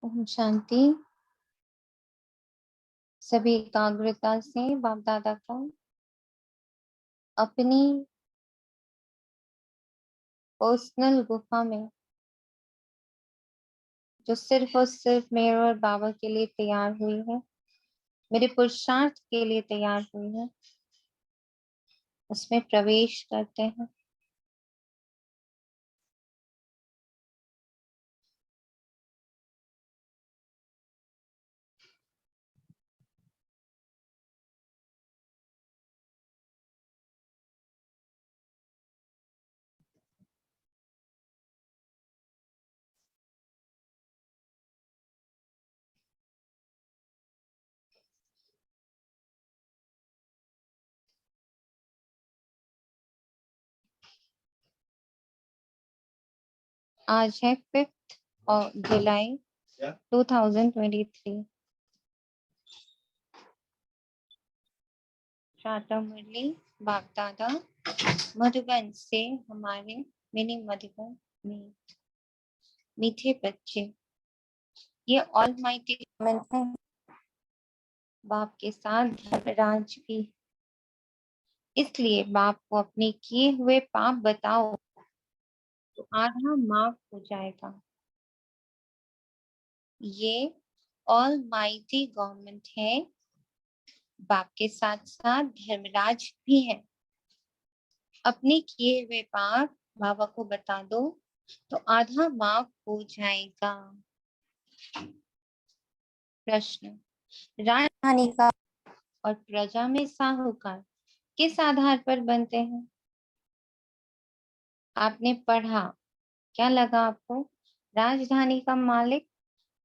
ओम शांति। सभी एकाग्रता से बाप दादा का अपनी पर्सनल गुफा में, जो सिर्फ और सिर्फ मेरे और बाबा के लिए तैयार हुई है, मेरे पुरुषार्थ के लिए तैयार हुई है, उसमें प्रवेश करते हैं। आज है 5 जुलाई 2023। शारदा मुरली बाप दादा मधुबन से हमारे मिनी मधुबन में मीठे बच्चे, ये ऑलमाइटी गवर्नमेंट है। बाप के साथ धर्मराज भी, इसलिए बाप को अपने किए हुए पाप बताओ तो आधा माफ हो जाएगा। ये ऑलमाइटी गवर्नमेंट है, बाप के साथ साथ धर्मराज भी है। अपने किए हुए पाप बाबा को बता दो तो आधा माफ हो जाएगा। प्रश्न, राजधानी का और प्रजा में साहूकार किस आधार पर बनते हैं? आपने पढ़ा, क्या लगा आपको? राजधानी का मालिक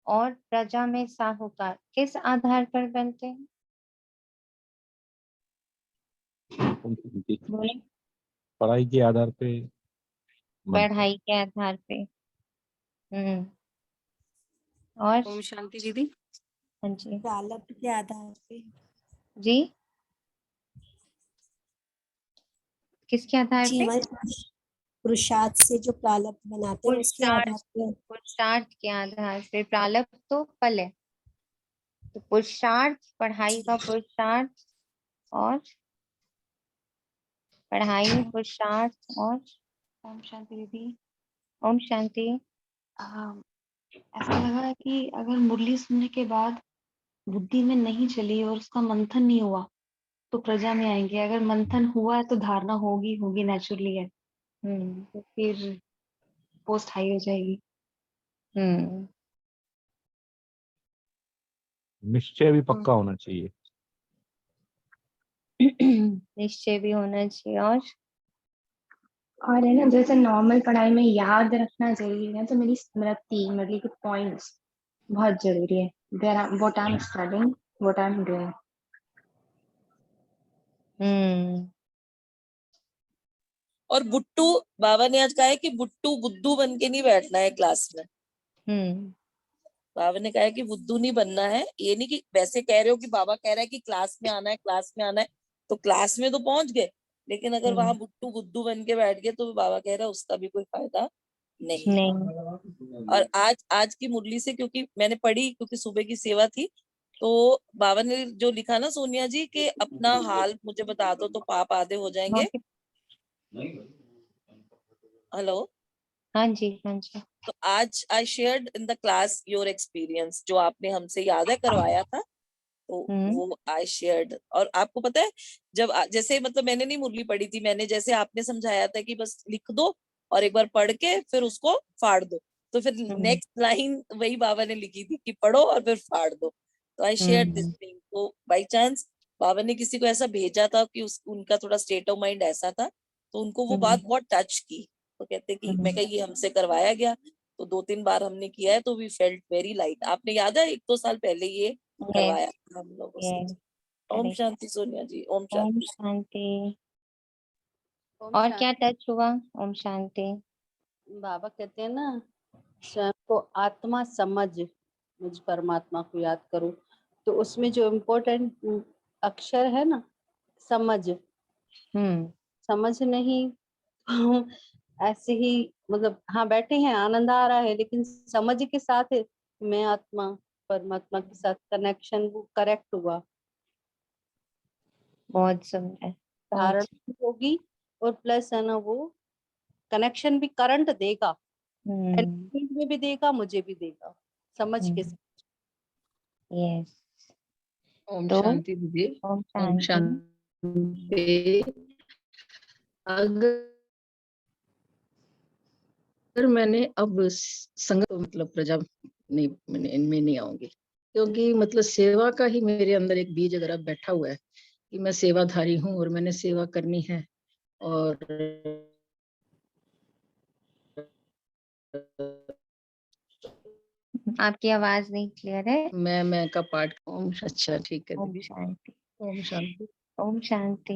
और प्रजा में साहूकार किस आधार पर बनते हैं? बोले। पढ़ाई के आधार पे। पढ़ाई के आधार पे। और ओम शांति दीदी। हाँ जी प्रारब्ध के आधार पे। जी, किसके आधार पे? जीवन पुरुषार्थ से जो प्रारब्ध बनाते हैं उसके आधार पे। पुरुषार्थ के आधार पे। प्रारब्ध तो फल है, तो पुरुषार्थ, पढ़ाई का पुरुषार्थ और पढ़ाई, पुरुषार्थ और। ओम शांति दीदी। ओम शांति। ऐसा लगा है कि अगर मुरली सुनने के बाद बुद्धि में नहीं चली और उसका मंथन नहीं हुआ तो प्रजा में आएंगे। अगर मंथन हुआ है तो धारणा होगी होगी नेचुरली है, तो फिर पोस्ट हाई हो जाएगी। निश्चय भी पक्का होना चाहिए। निश्चय भी होना चाहिए। और है ना, जैसे नॉर्मल पढ़ाई में याद रखना जरूरी है, तो मेरी स्मृति, मतलब के पॉइंट्स बहुत जरूरी है। What I am studying, what I am doing. और बुट्टू, बाबा ने आज कहा है कि बुट्टू बुद्धू बन के नहीं बैठना है क्लास में। बाबा ने कहा है कि बुद्धू नहीं बनना है। ये नहीं कि वैसे कह रहे हो कि बाबा कह रहा है कि क्लास में आना है, क्लास में आना है, तो क्लास में तो पहुंच गए, लेकिन अगर वहां बुट्टू बुद्धू बन के बैठ गए तो बाबा कह रहा है उसका भी कोई फायदा नहीं। और आज की मुरली से, क्योंकि मैंने पढ़ी, क्योंकि सुबह की सेवा थी, तो बाबा ने जो लिखा ना सोनिया जी के अपना हाल मुझे बता दो तो पाप आधे हो जाएंगे। हेलो, हाँ जी हाँ जी। तो आज I shared in the class your experience, जो आपने हमसे याद है करवाया था, तो वो आई शेयर्ड। और आपको पता है, जब जैसे मतलब मैंने नहीं मुरली पढ़ी थी, मैंने जैसे आपने समझाया था कि बस लिख दो और एक बार पढ़ के फिर उसको फाड़ दो, तो फिर नेक्स्ट लाइन वही बाबा ने लिखी थी कि पढ़ो और फिर फाड़ दो। तो आई शेयर दिस थिंग। तो बाई चांस बाबा ने किसी को ऐसा भेजा था कि उनका थोड़ा स्टेट ऑफ माइंड ऐसा था, तो उनको वो बात बहुत टच की, तो कहते कि मैं कहा ये हमसे करवाया गया, तो 2-3 बार हमने किया है, तो वी फेल्ट वेरी लाइट। आपने याद है 1-2 साल पहले ये करवाया था हम लोगों से। ओम शांति सोनिया जी। ओम शांति। शांति। और क्या टच हुआ? ओम शांति। बाबा कहते हैं ना, स्वयं को आत्मा समझ, मुझ परमात्मा को याद करो, तो उसमें जो इम्पोर्टेंट अक्षर है ना, समझ। समझ नहीं ऐसे ही, मतलब हाँ बैठे हैं, आनंद आ रहा है, लेकिन समझ के साथ मैं आत्मा परमात्मा के साथ कनेक्शन वो करेक्ट हुआ, बहुत सुंदर, बहुत धारणा भी होगी और प्लस है ना वो कनेक्शन भी करंट देगा, एनर्जी में भी देगा, मुझे भी देगा समझ के साथ। यस। ओम तो शांति दीदी। ओम ओम शांति। शांति। अगर मैंने अब संगत तो मतलब प्रजा नहीं, मैंने इनमें नहीं आऊंगी, क्योंकि मतलब सेवा का ही मेरे अंदर एक बीज अगर अब बैठा हुआ है कि मैं सेवाधारी हूँ और मैंने सेवा करनी है। और आपकी आवाज नहीं क्लियर है। मैं का पाठ। ओम अच्छा ठीक है ओम दीदी। शांति। ओम शांति। ओम शांति।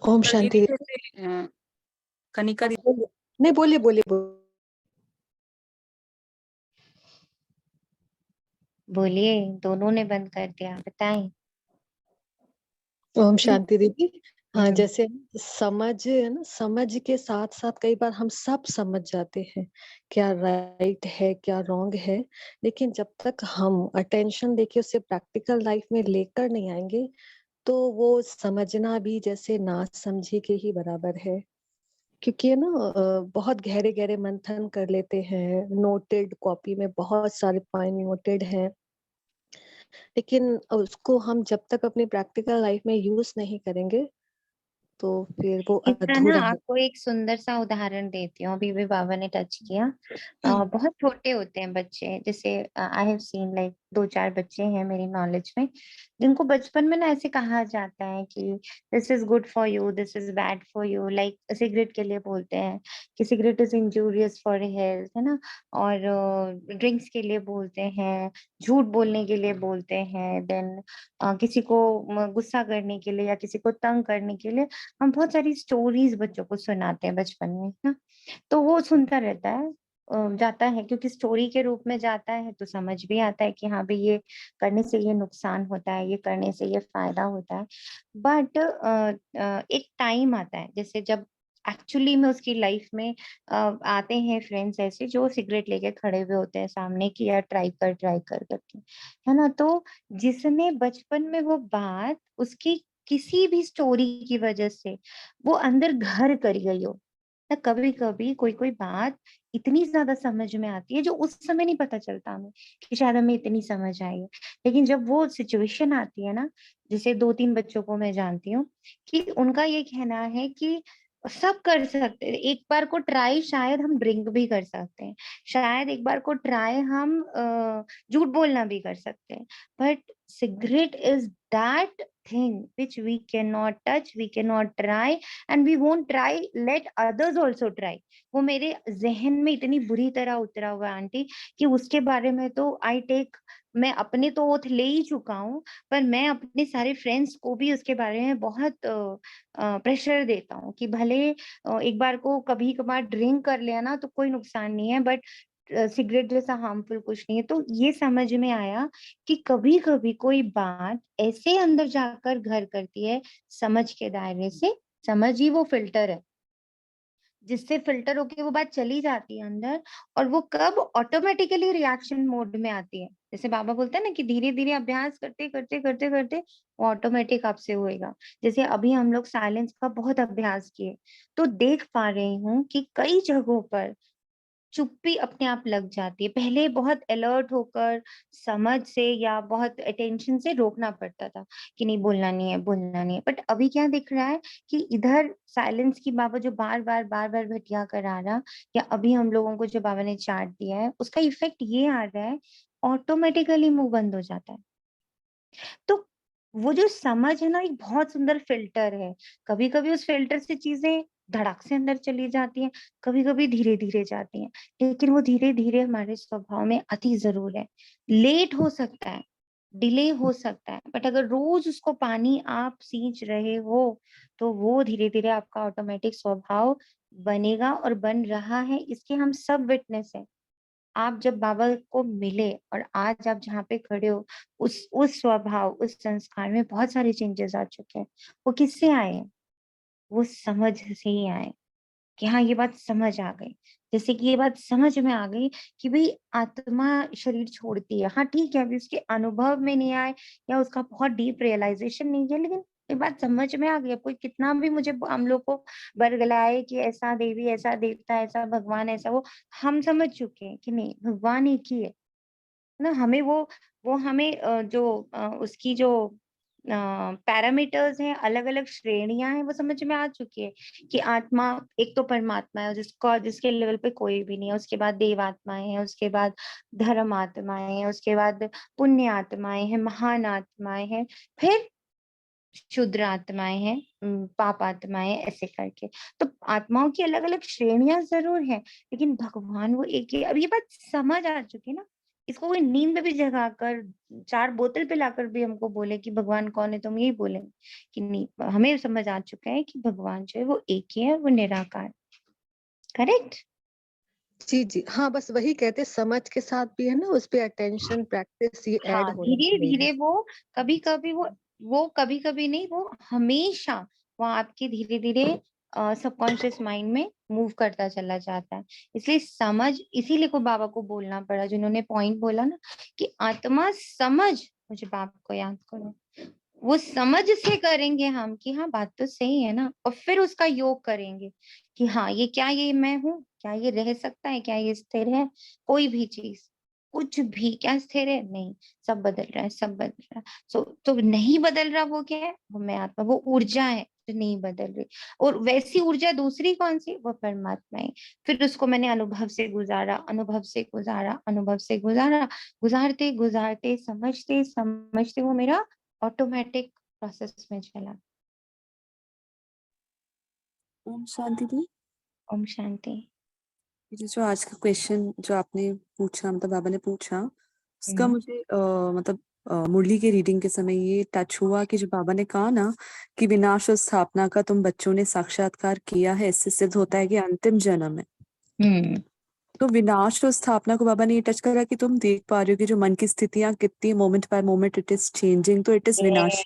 ओम तो शांति। दीदी जैसे कनिका दीदी, बोलिए। नहीं, बोलिए बोलिए बोलिए। बोलिए, दोनों ने बंद कर दिया, बताएं। ओम शांति दीदी। हाँ, हम्म, जैसे समझ है ना, समझ के साथ साथ कई बार हम सब समझ जाते हैं क्या राइट है क्या रॉन्ग है, लेकिन जब तक हम अटेंशन देके उसे प्रैक्टिकल लाइफ में लेकर नहीं आएंगे तो वो समझना भी जैसे ना समझे के ही बराबर है। क्योंकि है ना बहुत गहरे गहरे मंथन कर लेते हैं, नोटेड कॉपी में बहुत सारे पॉइंट नोटेड हैं, लेकिन उसको हम जब तक अपनी प्रैक्टिकल लाइफ में यूज नहीं करेंगे तो फिर वो इसका ना अधूरा है। आपको एक सुंदर सा उदाहरण देती हूँ, अभी भी बाबा ने टच किया। बहुत छोटे होते हैं बच्चे, जैसे आई हैव सीन लाइक 2-4 बच्चे हैं मेरी नॉलेज में, जिनको बचपन में ना ऐसे कहा जाता है कि this is good for you, this is bad for you, like cigarette के लिए बोलते हैं कि cigarette is injurious for health, है ना। और ड्रिंक्स के लिए बोलते हैं, झूठ बोलने के लिए बोलते हैं, देन किसी को गुस्सा करने के लिए या किसी को तंग करने के लिए हम बहुत सारी स्टोरीज बच्चों को सुनाते हैं बचपन में ना। तो वो सुनता रहता है, जाता है, क्योंकि स्टोरी के रूप में जाता है तो समझ भी आता है कि हाँ भाई ये करने से ये नुकसान होता है, ये करने से ये फायदा होता है। बट एक टाइम आता है जैसे जब एक्चुअली में उसकी लाइफ में आते हैं फ्रेंड्स ऐसे जो सिगरेट लेके खड़े हुए होते हैं सामने कि यार ट्राई कर करके, है ना। तो जिसने बचपन में वो बात उसकी किसी भी स्टोरी की वजह से वो अंदर घर कर गई हो ना, कभी कभी कोई कोई बात इतनी ज्यादा समझ में आती है जो उस समय नहीं पता चलता हमें कि शायद हमें इतनी समझ आई है, लेकिन जब वो सिचुएशन आती है ना, जैसे 2-3 बच्चों को मैं जानती हूँ कि उनका ये कहना है कि सब कर सकते हैं, एक बार को ट्राई शायद हम ड्रिंक भी कर सकते हैं, शायद एक बार को ट्राई हम झूठ बोलना भी कर सकते हैं, but cigarette is that thing which we cannot touch, we cannot try, and we won't try, let others also try। वो मेरे जहन में इतनी बुरी तरह उतरा हुआ है आंटी कि उसके बारे में तो आई टेक, मैं अपने तो ओथ ले ही चुका हूँ, पर मैं अपने सारे फ्रेंड्स को भी उसके बारे में बहुत प्रेशर देता हूँ कि भले एक बार को कभी कभार ड्रिंक कर लिया ना तो कोई नुकसान नहीं है, बट सिगरेट जैसा हार्मफुल कुछ नहीं है। तो ये समझ में आया कि कभी कभी कोई बात ऐसे अंदर जाकर घर करती है समझ के दायरे से, समझ ही वो फिल्टर है जिससे फिल्टर होके वो बात चली जाती है अंदर, और वो कब ऑटोमेटिकली रिएक्शन मोड में आती है, जैसे बाबा बोलते हैं ना कि धीरे धीरे अभ्यास करते करते करते करते वो ऑटोमेटिक आपसे होएगा। जैसे अभी हम लोग साइलेंस का बहुत अभ्यास किए तो देख पा रही हूँ कि कई जगहों पर चुप्पी अपने आप लग जाती है। पहले बहुत अलर्ट होकर समझ से या बहुत अटेंशन से रोकना पड़ता था कि नहीं बोलना नहीं है, बोलना नहीं है, बट अभी क्या दिख रहा है कि इधर साइलेंस की बाबा जो बार बार भटिया करा रहा, या अभी हम लोगों को जो बाबा ने चार्ट दिया है उसका इफेक्ट ये आ रहा है, ऑटोमेटिकली मुंह बंद हो जाता है। तो वो जो समझ है ना एक बहुत सुंदर फिल्टर है, कभी कभी उस फिल्टर से चीजें धड़क से अंदर चली जाती हैं, कभी कभी धीरे धीरे जाती हैं, लेकिन वो धीरे धीरे हमारे स्वभाव में अति जरूर है। लेट हो सकता है, डिले हो सकता है, बट अगर रोज उसको पानी आप सींच रहे हो तो वो धीरे धीरे आपका ऑटोमेटिक स्वभाव बनेगा और बन रहा है, इसके हम सब विटनेस है। आप जब बाबा को मिले और आज आप जहाँ पे खड़े हो, उस स्वभाव उस संस्कार में बहुत सारे चेंजेस आ चुके हैं। वो किससे आए हैं? वो समझ से ही आए। कि हाँ ये बात समझ आ गई। जैसे कि ये बात समझ में आ गई कि भाई आत्मा शरीर छोड़ती है, हाँ ठीक है अभी उसके अनुभव में नहीं आए या उसका बहुत डीप रियलाइजेशन नहीं है, लेकिन ये बात समझ में आ गई। अब कोई कितना भी मुझे हम लोग को बरगलाए कि ऐसा देवी, ऐसा देवता, ऐसा भगवान, ऐसा वो, हम समझ चुके हैं कि नहीं भगवान एक ही है ना। हमें वो हमें उसकी जो पैरामीटर्स हैं, अलग अलग श्रेणियां हैं, वो समझ में आ चुकी है कि आत्मा एक तो परमात्मा है जिसके लेवल पे कोई भी नहीं है, उसके बाद देव आत्माएं हैं, उसके बाद धर्म आत्माएं हैं, उसके बाद पुण्य आत्माएं हैं, महान आत्माएं हैं, फिर क्षुद्र आत्माएं हैं, पाप आत्माएं, ऐसे करके। तो आत्माओं की अलग अलग श्रेणियां जरूर हैं, लेकिन भगवान वो एक ही। अब ये बात समझ आ चुकी है ना, इसको कोई नींद में भी जगा कर 4 बोतल पिलाकर भी हमको बोले कि भगवान कौन है, तो हम यही बोलेंगे कि नहीं, हमें समझ आ चुका है कि भगवान जो है वो एक ही है, वो निराकार। करेक्ट। जी जी हाँ, बस वही कहते समझ के साथ भी है ना, उस पे अटेंशन प्रैक्टिस ये ऐड हाँ होना धीरे चाहिए। धीरे वो कभी कभी नहीं, वो हमेशा वो आपके धीरे धीरे सबकॉन्शियस माइंड में मूव करता चला जाता है। इसलिए समझ, इसीलिए को बाबा को बोलना पड़ा, जिन्होंने पॉइंट बोला ना कि आत्मा समझ, मुझे बाबा को याद करो, वो समझ से करेंगे हम कि हाँ बात तो सही है ना, और फिर उसका योग करेंगे कि हाँ ये क्या, ये मैं हूँ क्या, ये रह सकता है क्या, ये स्थिर है, कोई भी चीज, कुछ भी क्या स्थिर है, नहीं, सब बदल रहा है, सब बदल रहा है। तो नहीं बदल रहा वो क्या है, वो मैं आत्मा, वो ऊर्जा है जो नहीं बदल रही। और वैसी ऊर्जा दूसरी कौन सी, वो परमात्मा है। फिर उसको मैंने अनुभव से गुजारा, अनुभव से गुजारा, अनुभव से गुजारा, गुजारते गुजारते समझते समझते वो मेरा ऑटोमेटिक प्रोसेस में चला। ओम शांति दी। ओम शांति। ये जो आज का क्वेश्चन जो आपने पूछा, मतलब बाबा ने पूछा, उसका मुझे मतलब मुरली के रीडिंग के समय ये टच हुआ कि जो बाबा ने कहा ना कि विनाश और स्थापना का तुम बच्चों ने साक्षात्कार किया है, इससे सिद्ध होता है कि अंतिम जन्म है। तो विनाश और स्थापना को बाबा ने ये टच करा कि तुम देख पा रहे हो कि जो मन की स्थितियां कितनी moment by moment it is changing, तो इट इज विनाश।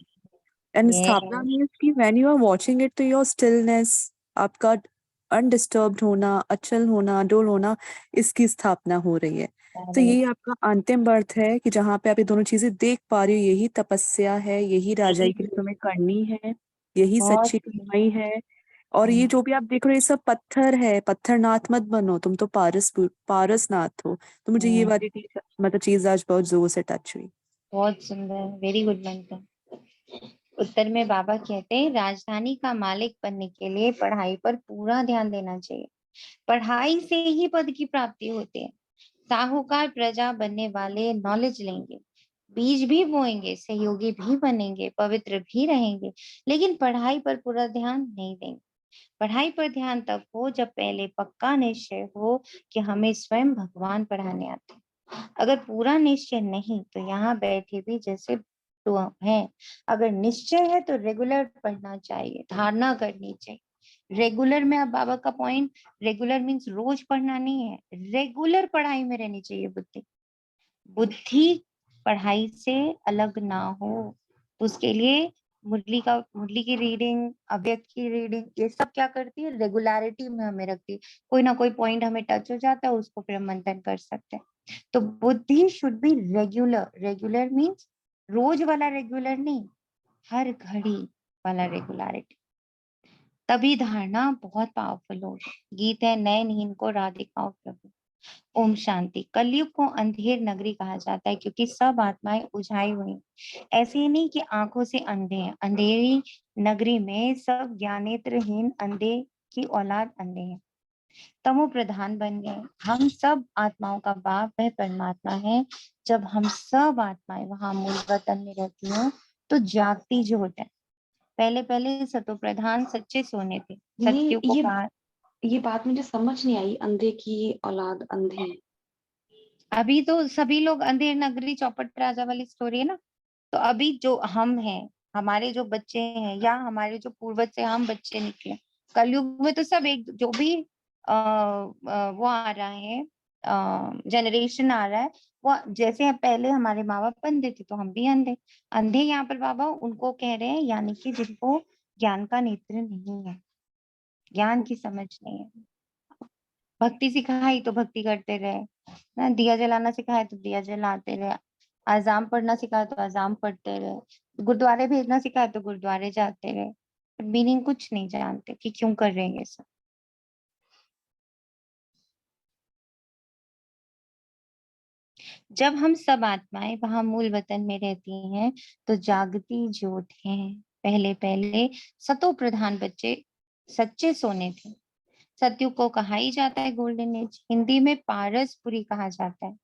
एंड स्थापना मीन्स कि when you are watching it, तो योर स्टिलनेस, आपका अनडिस्टर्ब्ड होना, अचल होना, अडोल होना, इसकी स्थापना हो रही है। तो यही आपका अंतिम बर्थ है कि जहाँ पे आप ये दोनों चीजें देख पा रही हो। यही तपस्या है, यही राजाई के लिए तुम्हें करनी है, यही बहुत सच्ची कमाई है। और ये जो भी आप देख रहे हो ये सब पत्थर है, पत्थर नाथ मत बनो, तुम तो पारस नाथ हो। तो मुझे ये वाली मतलब चीज आज बहुत जोर से टच हुई। बहुत सुंदर, वेरी गुड मंत्र। उत्तर में बाबा कहते हैं राजधानी का मालिक बनने के लिए पढ़ाई पर पूरा ध्यान देना चाहिए। पढ़ाई से ही पद की प्राप्ति होती है। साहूकार प्रजा बनने वाले नॉलेज लेंगे, बीज भी बोएंगे, सहयोगी भी बनेंगे, पवित्र भी रहेंगे, लेकिन पढ़ाई पर पूरा ध्यान नहीं देंगे। पढ़ाई पर ध्यान तब हो जब पहले पक्का निश्चय हो कि हमें स्वयं भगवान पढ़ाने आते हैं। अगर पूरा निश्चय नहीं तो यहाँ बैठे भी जैसे तो है। अगर निश्चय है तो रेगुलर पढ़ना चाहिए, धारणा करनी चाहिए। रेगुलर में, अब बाबा का पॉइंट, रेगुलर मीन्स रोज पढ़ना नहीं है, रेगुलर पढ़ाई में रहनी चाहिए बुद्धि। बुद्धि पढ़ाई से अलग ना हो, तो उसके लिए मुरली की रीडिंग, अव्यक्त की रीडिंग, ये सब क्या करती है, रेगुलरिटी में हमें रखती है। कोई ना कोई पॉइंट हमें टच हो जाता है, उसको फिर हम मंथन कर सकते हैं। तो बुद्धि should be regular. Regular means रोज वाला रेगुलर नहीं, हर घड़ी वाला रेगुलरिटी। तभी धारणा बहुत पावरफुल होगी। गीत है नयन हीन को राधिकाओ प्रभु। ओम शांति। कलयुग को अंधेर नगरी कहा जाता है क्योंकि सब आत्माएं उझाई हुई। ऐसे ही नहीं कि आंखों से अंधे हैं, अंधेरी नगरी में सब ज्ञानेत्रहीन अंधे की औलाद अंधे हैं, तमो प्रधान बन गए। हम सब आत्माओं का बाप वह परमात्मा है। जब हम सब आत्माएं वहां मूल वतन में रहती हैं तो जागती जो होता है। पहले पहले सतो प्रधान सच्चे सोने थे, सत्य को कहा। ये बात मुझे समझ नहीं आई, अंधे की औलाद अंधे। अभी तो सभी लोग अंधेर नगरी चौपट राजा वाली स्टोरी है ना, तो अभी जो हम हैं, हमारे जो बच्चे हैं या हमारे जो पूर्वज से हम बच्चे निकले, कलयुग में तो सब एक, जो भी वो आ रहा है, जनरेशन आ रहा है, वो जैसे पहले हमारे माँ बाप अंधे थे तो हम भी अंधे। अंधे यहाँ पर बाबा उनको कह रहे हैं यानी कि जिनको ज्ञान का नेत्र नहीं है। ज्ञान की समझ नहीं है। भक्ति सिखाई तो भक्ति करते रहे ना, दिया जलाना सिखाया तो दिया जलाते रहे, आजाम पढ़ना सिखाया तो आजाम पढ़ते रहे, गुरुद्वारे भेजना सिखाया तो गुरुद्वारे जाते रहे, मीनिंग कुछ नहीं जानते कि क्यों कर रहे हैं ये सब। जब हम सब आत्माएं वहां मूल वतन में रहती हैं तो जागती ज्योत है। पहले पहले सतो प्रधान बच्चे सच्चे सोने थे। सतयुग को कहा ही जाता है गोल्डन एज, हिंदी में पारसपुरी कहा जाता है।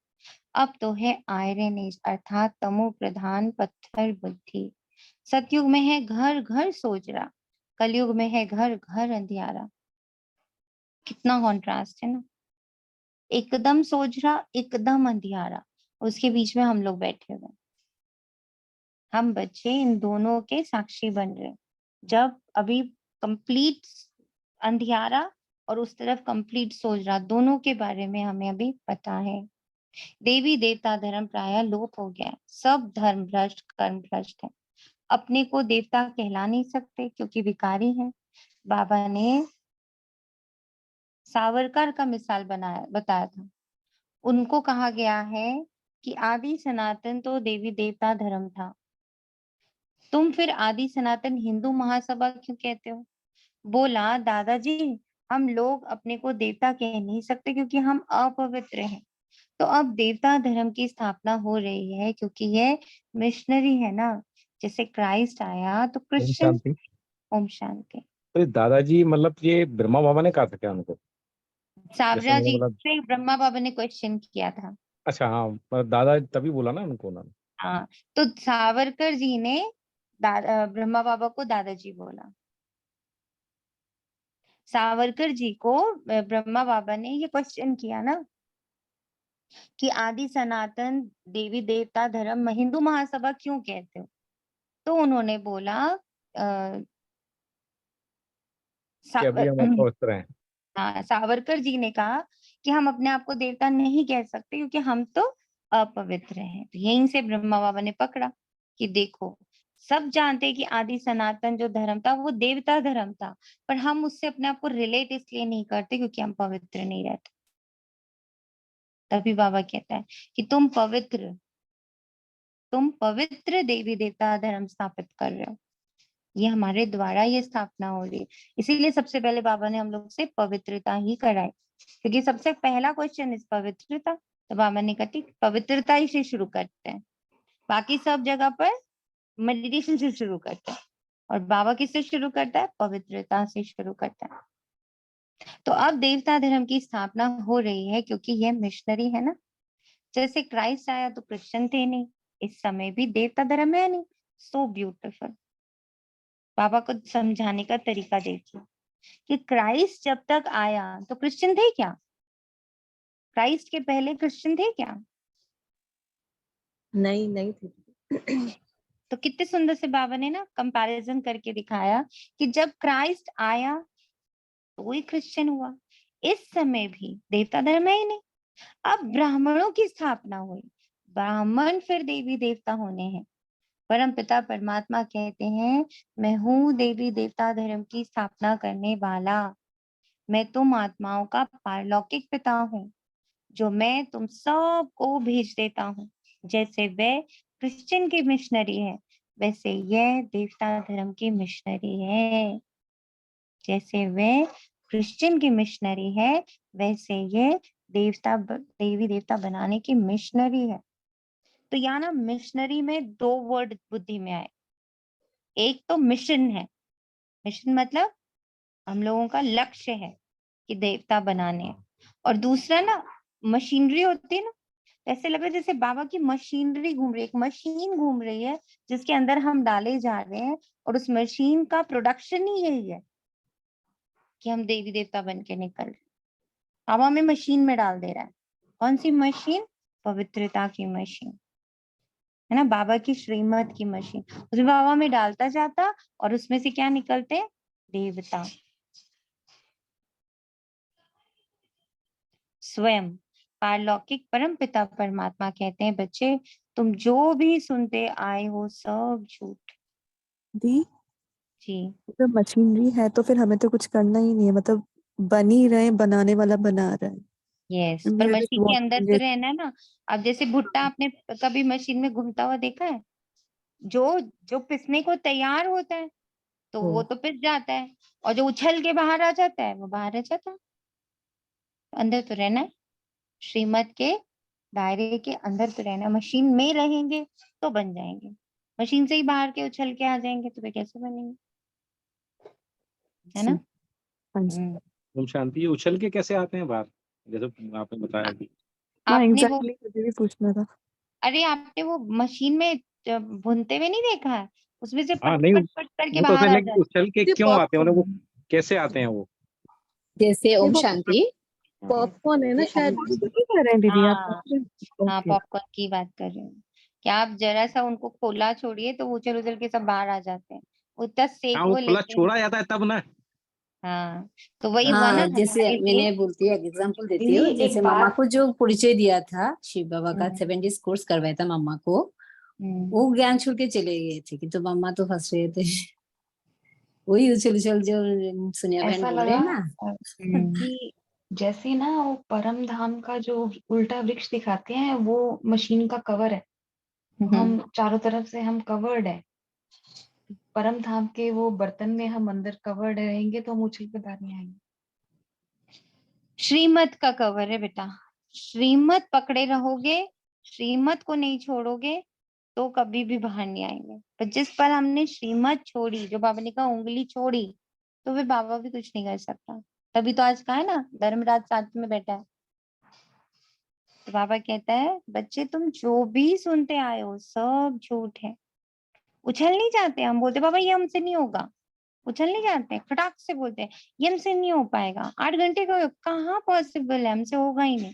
अब तो है आयरन एज अर्थात तमो प्रधान पत्थर बुद्धि। सतयुग में है घर घर सोजरा, कलयुग में है घर घर अंधियारा। कितना कॉन्ट्रास्ट है ना, एकदम सोजरा एकदम अंधियारा, उसके बीच में हम लोग बैठे हुए हैं। हम बच्चे इन दोनों के साक्षी बन रहे हैं। जब अभी कंप्लीट अंधियारा और उस तरफ कंप्लीट सोजरा, दोनों के बारे में हमें अभी पता है। देवी देवता धर्म प्राय लोप हो गया है, सब धर्म भ्रष्ट कर्म भ्रष्ट है। अपने को देवता कहला नहीं सकते क्योंकि विकारी है। बाबा ने सावरकर का मिसाल बताया था। उनको कहा गया है कि आदि सनातन तो देवी देवता धर्म था, तुम फिर आदि सनातन हिंदू महासभा क्यों कहते हो? बोला दादाजी हम लोग अपने को देवता कह नहीं सकते क्योंकि हम अपवित्र हैं। तो अब देवता धर्म की स्थापना हो रही है क्योंकि ये मिशनरी है ना, जैसे क्राइस्ट आया तो ओम क्रिश्चियन। शांति। ओम शांति। तो दादाजी मतलब ये ब्रह्मा बाबा ने कहा था क्या उनको? जैसे सावरा मैंने जी बोला, से ब्रह्मा बाबा ने क्वेश्चन किया था। अच्छा हाँ, मतलब दादा तभी बोला ना उनको उन्होंने। हाँ, तो सावरकर जी ने ब्रह्मा बाबा को दादाजी बोला। सावरकर जी को ब्रह्मा बाबा ने ये क्वेश्चन किया ना कि आदि सनातन देवी देवता धर्म हिंदू महासभा क्यों कहते हो? तो उन्होंने बोला कि अभी हम अपवित्र हैं। हाँ, सावरकर जी ने कहा कि हम अपने आप को देवता नहीं कह सकते क्योंकि हम तो अपवित्र हैं। तो यहीं से ब्रह्मा बाबा ने पकड़ा कि देखो, सब जानते हैं कि आदि सनातन जो धर्म था वो देवता धर्म था, पर हम उससे अपने आप को रिलेट इसलिए नहीं करते क्योंकि हम पवित्र नहीं रहते। तभी बाबा कहता है कि तुम पवित्र देवी देवता धर्म स्थापित कर रहे हो, ये हमारे द्वारा ये स्थापना हो रही है। इसीलिए सबसे पहले बाबा ने हम लोग से पवित्रता ही कराई, क्योंकि सबसे पहला क्वेश्चन इस पवित्रता। तो बाबा ने कहा ठीक, पवित्रता ही से शुरू करते हैं, बाकी सब जगह पर मेडिटेशन से शुरू करते हैं, और बाबा किससे शुरू करता है? पवित्रता से शुरू करता है। तो अब देवता धर्म की स्थापना हो रही है क्योंकि यह मिशनरी है ना। जैसे क्राइस्ट आया तो क्रिश्चियन थे नहीं, इस समय भी देवता धर्म है नहीं। So beautiful. बाबा को समझाने का तरीका देखिए कि क्राइस्ट जब तक आया तो क्रिश्चियन थे क्या? क्राइस्ट के पहले क्रिश्चियन थे क्या? नहीं थे। तो कितने सुंदर से बाबा ने ना कंपैरिजन करके दिखाया कि जब क्राइस्ट आया तो ही क्रिश्चियन हुआ, इस समय भी देवता धर्म है ही नहीं। अब ब्राह्मणों की स्थापना हुई, ब्राह्मण फिर देवी देवता होने हैं। परम पिता परमात्मा कहते हैं, मैं हूँ देवी देवता धर्म की स्थापना करने वाला। मैं तुम आत्माओं का पारलौकिक पिता हूँ, जो मैं तुम सबको भेज देता हूँ। जैसे वे क्रिश्चियन की मिशनरी है, वैसे यह देवता धर्म की मिशनरी है। जैसे वे क्रिश्चियन की मिशनरी है, वैसे ये देवी देवता बनाने की मिशनरी है। तो यहाँ ना मिशनरी में दो वर्ड बुद्धि में आए। एक तो मिशन है, मिशन मतलब हम लोगों का लक्ष्य है कि देवता बनाने हैं, और दूसरा ना मशीनरी होती है ना, ऐसे लग रहा है जैसे बाबा की मशीनरी घूम रही है, एक मशीन घूम रही है जिसके अंदर हम डाले जा रहे हैं, और उस मशीन का प्रोडक्शन ही यही है कि हम देवी देवता बन के निकल रहे। बाबा में मशीन में डाल दे रहा है। कौन सी मशीन? पवित्रता की मशीन है ना, बाबा की श्रीमत की मशीन। उसे बाबा में डालता जाता और उसमें से क्या निकलते? देवता। स्वयं पारलौकिक परम पिता परमात्मा कहते हैं, बच्चे तुम जो भी सुनते आए हो सब झूठ। दी जी तो मशीनरी है तो फिर हमें तो कुछ करना ही नहीं है, मतलब बन ही रहे, बनाने वाला बना रहा है। यस, We पर are just मशीन के अंदर watching तो it. रहना है ना। अब जैसे भुट्टा आपने कभी मशीन में घूमता हुआ देखा है? जो जो पिसने को तैयार होता है तो वो तो पिस जाता है, और जो उछल के बाहर आ जाता है वो बाहर रह जाता है। अंदर तो रहना है, श्रीमत के दायरे के अंदर तो रहना है। मशीन में रहेंगे तो बन जाएंगे, मशीन से ही बाहर के उछल के आ जाएंगे तो वे कैसे बनेंगे, है ना? हाँ जी। तुम शांति, ये उछल के कैसे आते हैं बाहर, जैसे आपने बताया अभी? हाँ आपने वो एग्जैक्टली, मुझे भी पूछना था। अरे आपने वो मशीन में भूनते हुए नहीं देखा है? उसमें से हाँ पट नहीं, पट पट करके वो तो बाहर आ लेकिन जाते। उछल के ये क्यों आते हैं, मतलब वो पॉपकॉर्न कैसे आते हैं वो? जैसे ओम वो शांति। पॉपकॉर्न है ना, शायद वो तो नहीं कर रहे हैं दीदी आप? हाँ हाँ, ओके। पॉपकॉर्न की बात कर रही हूँ। क्या आप जरा सा उनको खोला छोड़िए तो उछल उछल के सब बाहर आ जाते हैं, उतना सेक हाँ, वो वो खुला लेते हैं। छोड़ा जाता है तब ना। हाँ, तो वही हुआ ना हाँ, जैसे हमारे लिए। मैंने बोलती हूँ, एग्जाम्पल देती दीदी हूँ, एक जैसे मामा बात, को जो परिचय दिया था शिव बाबा का, हम्म, 7 डेज कोर्स करवाया था मामा को, हम्म, वो ज्ञान छोड़ के चले गए थे, किंतु मामा तो फंस रहे थे। वही उछल उछल जो सोनिया बहन ऐसा बोल रहे लगा हैं ना। हम्म, कि जैसे ना वो परम धाम का जो उल्टा वृक्ष दिखाते हैं वो मशीन का कवर है, तो हम चारों तरफ से हम कवर्ड है। परम धाम के वो बर्तन में हम अंदर कवर्ड रहेंगे तो हम उछल के बाहर नहीं आएंगे। श्रीमत का कवर है बेटा, श्रीमत पकड़े रहोगे, श्रीमत को नहीं छोड़ोगे तो कभी भी बाहर नहीं आएंगे। पर जिस पर हमने श्रीमत छोड़ी, जो बाबा ने कहा उंगली छोड़ी, तो वे बाबा भी कुछ नहीं कर सकता। तभी तो आज कहा है ना, धर्मराज साथ में बैठा है। तो बाबा कहता है बच्चे तुम जो भी सुनते आए हो सब झूठ है। उछल नहीं जाते, हम बोलते बाबा ये हमसे नहीं होगा, उछल नहीं जाते, फटाक से बोलते हैं ये हमसे नहीं हो पाएगा, 8 घंटे का कहाँ पॉसिबल है, हमसे होगा ही नहीं।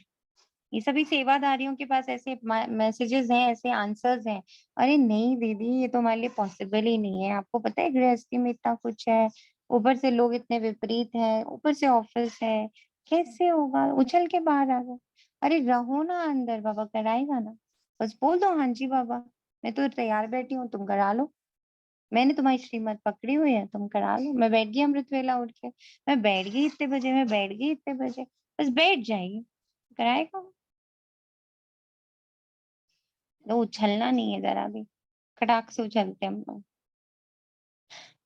ये सभी सेवादारियों के पास ऐसे मैसेजेस हैं, ऐसे आंसर्स हैं। अरे नहीं दीदी, ये तो हमारे लिए पॉसिबल ही नहीं है। आपको पता है गृहस्थी में इतना कुछ है, ऊपर से लोग इतने विपरीत हैं, ऊपर से ऑफिस है, कैसे होगा, उछल के बाहर आ गए। अरे रहो ना अंदर, बाबा कराएगा ना, बस बोल दो हाँ जी बाबा मैं तो तैयार बैठी हूँ, तुम करा लो, मैंने तुम्हारी श्रीमत पकड़ी हुई है, तुम करा लो। मैं बैठ गई अमृत वेला उठ के, मैं बैठ गई इतने बजे, मैं बैठ गई इतने बजे, बस बैठ जाएगी, कराएगा। तो उछलना नहीं है जरा भी, खटाक से उछलते हम लोग।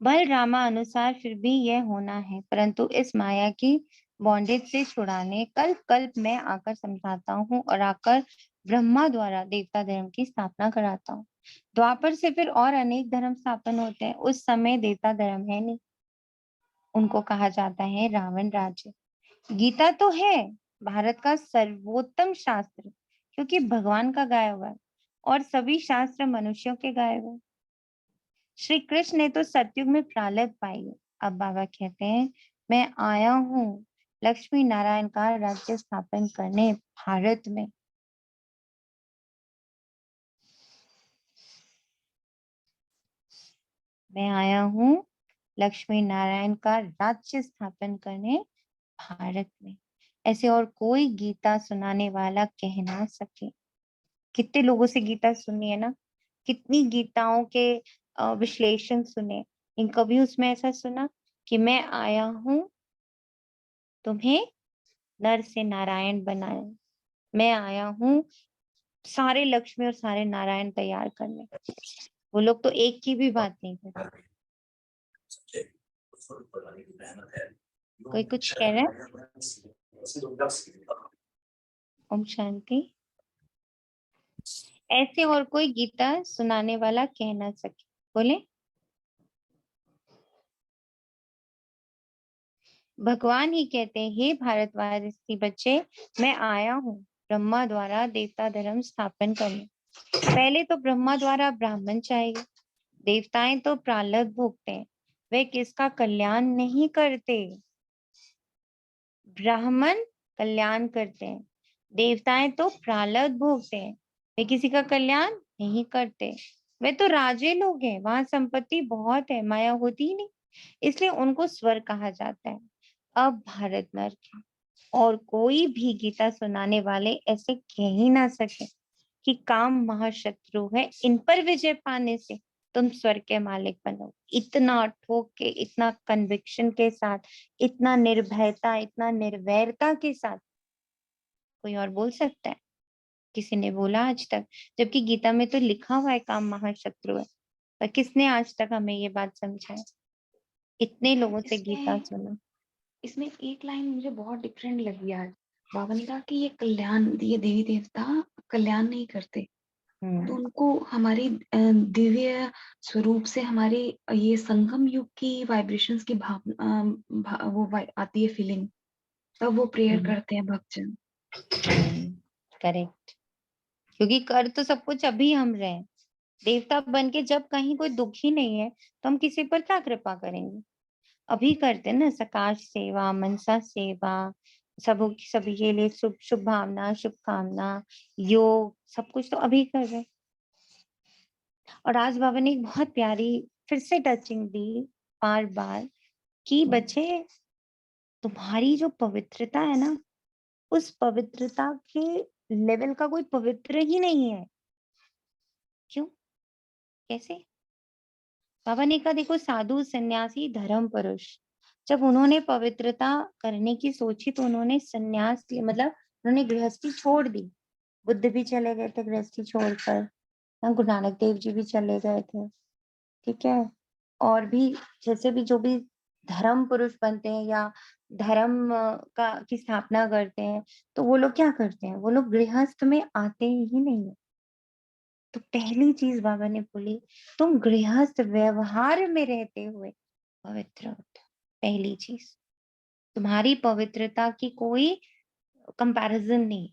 बल रामा अनुसार फिर भी यह होना है, परंतु इस माया की बॉन्डेज से छुड़ाने कल्प कल्प में आकर समझाता हूँ और आकर ब्रह्मा द्वारा देवता धर्म की स्थापना कराता हूँ। द्वापर से फिर और अनेक धर्म स्थापन होते हैं, उस समय देवता धर्म है नहीं, उनको कहा जाता है रावण राज्य। गीता तो है भारत का सर्वोत्तम शास्त्र, क्योंकि भगवान का गाया हुआ है, और सभी शास्त्र मनुष्यों के गाए हुए। श्री कृष्ण ने तो सतयुग में प्रारब्ध पाई है। अब बाबा कहते हैं मैं आया हूँ लक्ष्मी नारायण का राज्य स्थापन करने भारत में। मैं आया हूँ लक्ष्मी नारायण का राज्य स्थापन करने भारत में। ऐसे और कोई गीता सुनाने वाला कह ना सके। कितने लोगों से गीता सुनी है ना, कितनी गीताओं के विश्लेषण सुने, लेकिन कभी उसमें ऐसा सुना कि मैं आया हूँ तुम्हें नर से नारायण बनाए, मैं आया हूँ सारे लक्ष्मी और सारे नारायण तैयार करने। वो लोग तो एक की भी बात नहीं करते। कोई कुछ कह रहा है? ओम शांति। ऐसे और कोई गीता सुनाने वाला कह ना सके, बोले। भगवान ही कहते हैं हे भारतवासी बच्चे, मैं आया हूँ ब्रह्मा द्वारा देवता धर्म स्थापन करने। पहले तो ब्रह्मा द्वारा ब्राह्मण चाहिए, देवताएं तो प्रारब्ध भोगते हैं, वे किसका कल्याण नहीं करते। ब्राह्मण कल्याण करते हैं, देवताएं तो प्रारब्ध भोगते हैं, वे किसी का कल्याण नहीं करते। वे तो राजे लोग हैं, वहां संपत्ति बहुत है, माया होती ही नहीं, इसलिए उनको स्वर्ग कहा जाता है। अब भारत नरक है, और कोई भी गीता सुनाने वाले ऐसे कह ही ना सके कि काम महाशत्रु है, इन पर विजय पाने से तुम स्वर्ग के मालिक बनो। इतना ठोक के, इतना कन्विक्शन के साथ, इतना निर्भयता, इतना निर्वैरता के साथ कोई और बोल सकता है? किसी ने बोला आज तक? जबकि गीता में तो लिखा हुआ है काम महाशत्रु है, पर किसने आज तक हमें ये बात समझाई? इतने लोगों से गीता सुना। इसमें एक लाइन मुझे बहुत डिफरेंट लगी आज। बाबा ने कहा कि ये कल्याण, ये देवी देवता कल्याण नहीं करते, तो उनको हमारी दिव्य स्वरूप से हमारे ये संगम युग की वाइब्रेशंस की भावना वो आती है फीलिंग, तब वो प्रेयर करते हैं भक्तजन। करेक्ट, क्योंकि कर तो सब कुछ अभी हम रहे हैं। देवता बन के जब कहीं कोई दुखी नहीं है तो हम किसी पर क्या कृपा करेंगे? अभी करते हैं ना, सकाश सेवा, मनसा सेवा, सभी के लिए शुभ शुभ भावना, शुभकामना, योग, सब कुछ तो अभी कर रहे हैं। और आज बाबा ने एक बहुत प्यारी फिर से टचिंग दी बार बार कि बच्चे, तुम्हारी जो पवित्रता है ना, उस पवित्रता के लेवल का कोई पवित्र ही नहीं है। क्यों? कैसे? बाबा ने कहा देखो, साधु, सन्यासी, धर्म पुरुष, जब उन्होंने पवित्रता करने की सोची तो उन्होंने सन्यास लिया, मतलब उन्होंने गृहस्थी छोड़ दी। बुद्ध भी चले गए थे गृहस्थी छोड़कर, गुरु नानक देव जी भी चले गए थे, ठीक है। और भी जैसे भी जो भी धर्म पुरुष बनते हैं या धर्म का की स्थापना करते हैं, तो वो लोग क्या करते हैं? वो लोग गृहस्थ में आते ही नहीं है। तो पहली चीज बाबा ने बोली, तुम गृहस्थ व्यवहार में रहते हुए पवित्र होते हो। पहली चीज, तुम्हारी पवित्रता की कोई कंपैरिजन नहीं।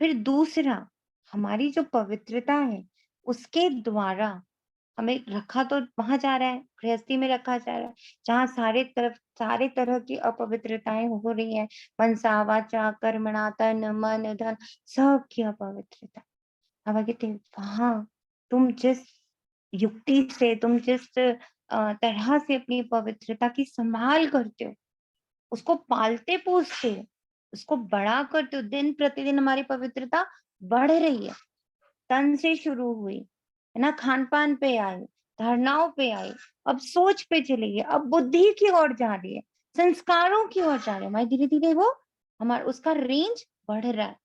फिर दूसरा, हमारी जो पवित्रता है उसके द्वारा हमें रखा तो वहां जा रहा है, गृहस्थी में रखा जा रहा है, जहाँ सारे तरह की अपवित्रताएं हो रही है, मनसा वाचा कर्मणा, तन मन धन, सब की अपवित्रता। बाबा कहते हैं वहां तुम जिस युक्ति से, तुम जिस तरह से अपनी पवित्रता की संभाल करते हो, उसको पालते पोसते हो, उसको बड़ा करते हो, दिन प्रतिदिन हमारी पवित्रता बढ़ रही है। तन से शुरू हुई है ना, खान पान पे आई, धारणाओं पे आई, अब सोच पे चली गई, अब बुद्धि की ओर जा रही है, संस्कारों की ओर जा रही है। हमारे धीरे धीरे वो हमारा उसका रेंज बढ़ रहा है।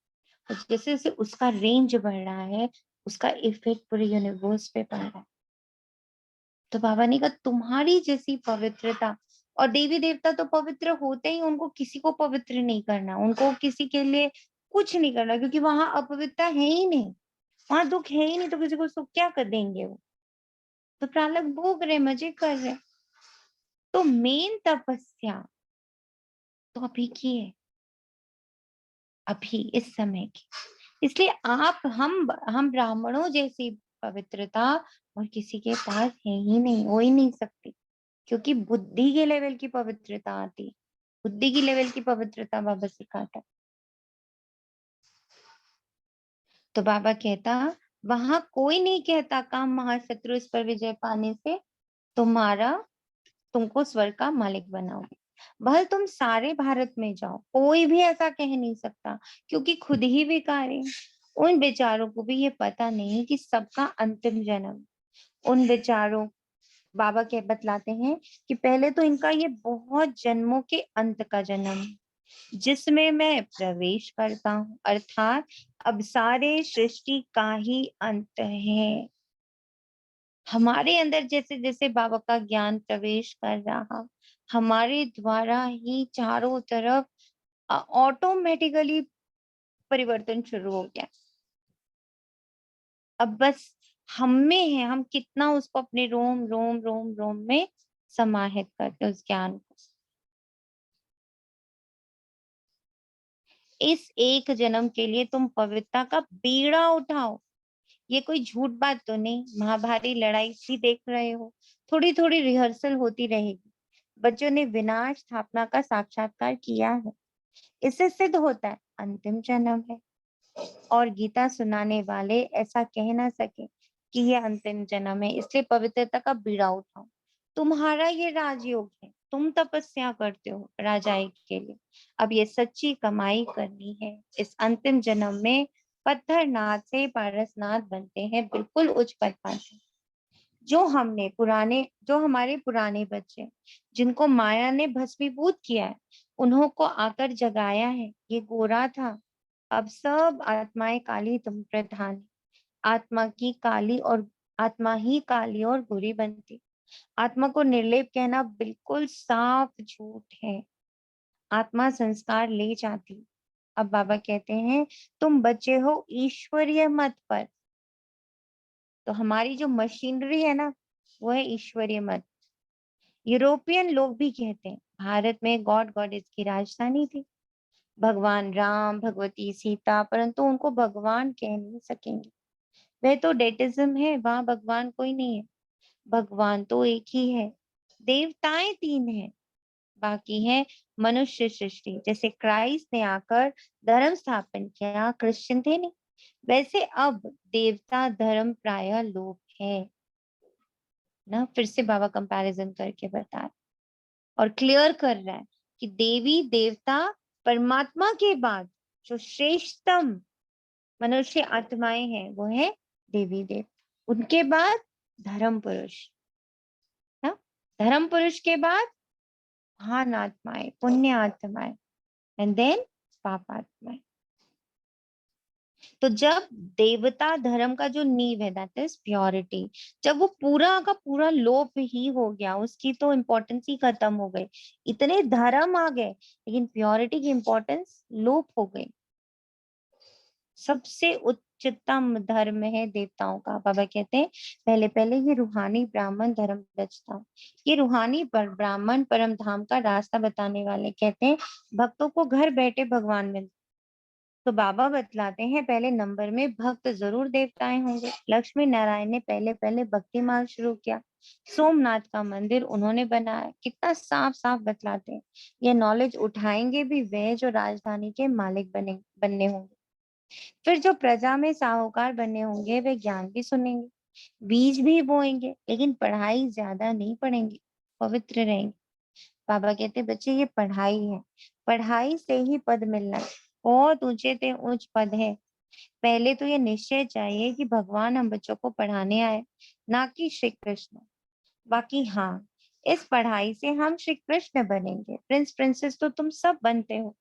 और जैसे जैसे उसका रेंज बढ़ रहा है, उसका इफेक्ट पूरे यूनिवर्स पे पड़ रहा है। तो बाबा ने कहा तुम्हारी जैसी पवित्रता, और देवी देवता तो पवित्र होते ही, उनको किसी को पवित्र नहीं करना, उनको किसी के लिए कुछ नहीं करना, क्योंकि वहां अपवित्रता है ही नहीं, वहां दुख है ही नहीं, तो किसी को सुख क्या कर देंगे वो? तो प्रालक भोग रहे, मजे कर रहे। तो मेन तपस्या तो अभी की है, अभी इस समय की। इसलिए आप हम ब्राह्मणों जैसी पवित्रता और किसी के पास है ही नहीं, हो ही नहीं सकती, क्योंकि बुद्धि के लेवल की पवित्रता आती, बुद्धि की लेवल की पवित्रता बाबा सिखाता। तो बाबा कहता वहां कोई नहीं कहता काम महाशत्रु इस पर विजय पाने से तुमको स्वर्ग का मालिक बनाओगे। भले तुम सारे भारत में जाओ, कोई भी ऐसा कह नहीं सकता, क्योंकि खुद ही विकार है। उन बेचारों को भी ये पता नहीं कि सबका अंतिम जन्म, उन बेचारों, बाबा के बतलाते हैं कि पहले तो इनका ये बहुत जन्मों के अंत का जन्म, जिसमें मैं प्रवेश करता हूँ, अर्थात अब सारे सृष्टि का ही अंत है। हमारे अंदर जैसे जैसे बाबा का ज्ञान प्रवेश कर रहा, हमारे द्वारा ही चारों तरफ ऑटोमेटिकली परिवर्तन शुरू हो गया। अब बस हम में है, हम कितना उसको अपने रोम रोम रोम रोम में समाहित करते उस ज्ञान को। इस एक जन्म के लिए तुम पवित्रता का बीड़ा उठाओ। ये कोई झूठ बात तो नहीं, महाभारी लड़ाई भी देख रहे हो, थोड़ी थोड़ी रिहर्सल होती रहेगी। बच्चों ने विनाश स्थापना का साक्षात्कार किया है, इससे सिद्ध होता है अंतिम जन्म है। और गीता सुनाने वाले ऐसा कह ना सके कि ये अंतिम जन्म है, इसलिए पवित्रता का बीड़ा उठाओ। तुम्हारा ये राजयोग है, तुम तपस्या करते हो राजाई के लिए, अब ये सच्ची कमाई करनी है। इस अंतिम जन्म में पत्थरनाथ से पारसनाथ बनते हैं, बिल्कुल उच्च पद पाते। जो हमारे पुराने बच्चे जिनको माया ने भस्मीभूत किया है, उन्हों को आकर जगाया है। ये गोरा था, अब सब आत्माएं काली तुम प्रधान। आत्मा ही काली और बुरी बनती। आत्मा को निर्लेप कहना बिल्कुल साफ झूठ है। आत्मा संस्कार ले जाती। अब बाबा कहते हैं तुम बचे हो ईश्वरीय मत पर। तो हमारी जो मशीनरी है ना, वो है ईश्वरीय मत। यूरोपियन लोग भी कहते हैं भारत में गॉड गॉडेस की राजधानी थी, भगवान राम, भगवती सीता, परंतु उनको भगवान कह नहीं सकेंगे। वह तो डेटिज्म है, वहां भगवान कोई नहीं है। भगवान तो एक ही है, देवताएं 3 हैं, बाकी है मनुष्य सृष्टि। जैसे क्राइस्ट ने आकर धर्म स्थापन किया, क्रिश्चियन थे नहीं, वैसे अब देवता धर्म प्राय लोप है ना। फिर से बाबा कंपैरिजन करके बता रहे और क्लियर कर रहा है कि देवी देवता परमात्मा के बाद जो श्रेष्ठतम मनुष्य आत्माएं हैं वो है देवी देवता। उनके बाद धर्म पुरुष ना, धर्म पुरुष के बाद महान आत्माएं, पुण्य आत्माएं, एंड देन पाप आत्माएं। तो जब देवता धर्म का जो नींव है दैट इज प्योरिटी, जब वो पूरा का पूरा लोप ही हो गया, उसकी तो इम्पोर्टेंस ही खत्म हो गई। इतने धर्म आ गए लेकिन प्योरिटी की इम्पोर्टेंस लोप हो गई। सबसे उच्चतम धर्म है देवताओं का। बाबा कहते हैं पहले पहले ये रूहानी ब्राह्मण धर्म रचता। ये रूहानी ब्राह्मण परम धाम का रास्ता बताने वाले। कहते हैं भक्तों को घर बैठे भगवान मिलते। तो बाबा बतलाते हैं पहले नंबर में भक्त जरूर देवताएं होंगे। लक्ष्मी नारायण ने पहले पहले भक्ति मार्ग शुरू किया। सोमनाथ का मंदिर उन्होंने बनाया। कितना साफ साफ बतलाते हैं। ये नॉलेज उठाएंगे भी वे जो राजधानी के मालिक बनने होंगे। फिर जो प्रजा में साहूकार बनने होंगे वे ज्ञान भी सुनेंगे, बीज भी बोएंगे, लेकिन पढ़ाई ज्यादा नहीं पढ़ेंगे, पवित्र रहेंगे। बाबा कहते बच्चे ये पढ़ाई है, पढ़ाई से ही पद मिलना है। बहुत ऊंचे से ऊंच पद है। पहले तो ये निश्चय चाहिए कि भगवान हम बच्चों को पढ़ाने आए, ना कि श्री कृष्ण। बाकी हाँ, इस पढ़ाई से हम श्री कृष्ण बनेंगे। प्रिंस प्रिंसेस तो तुम सब बनते हो।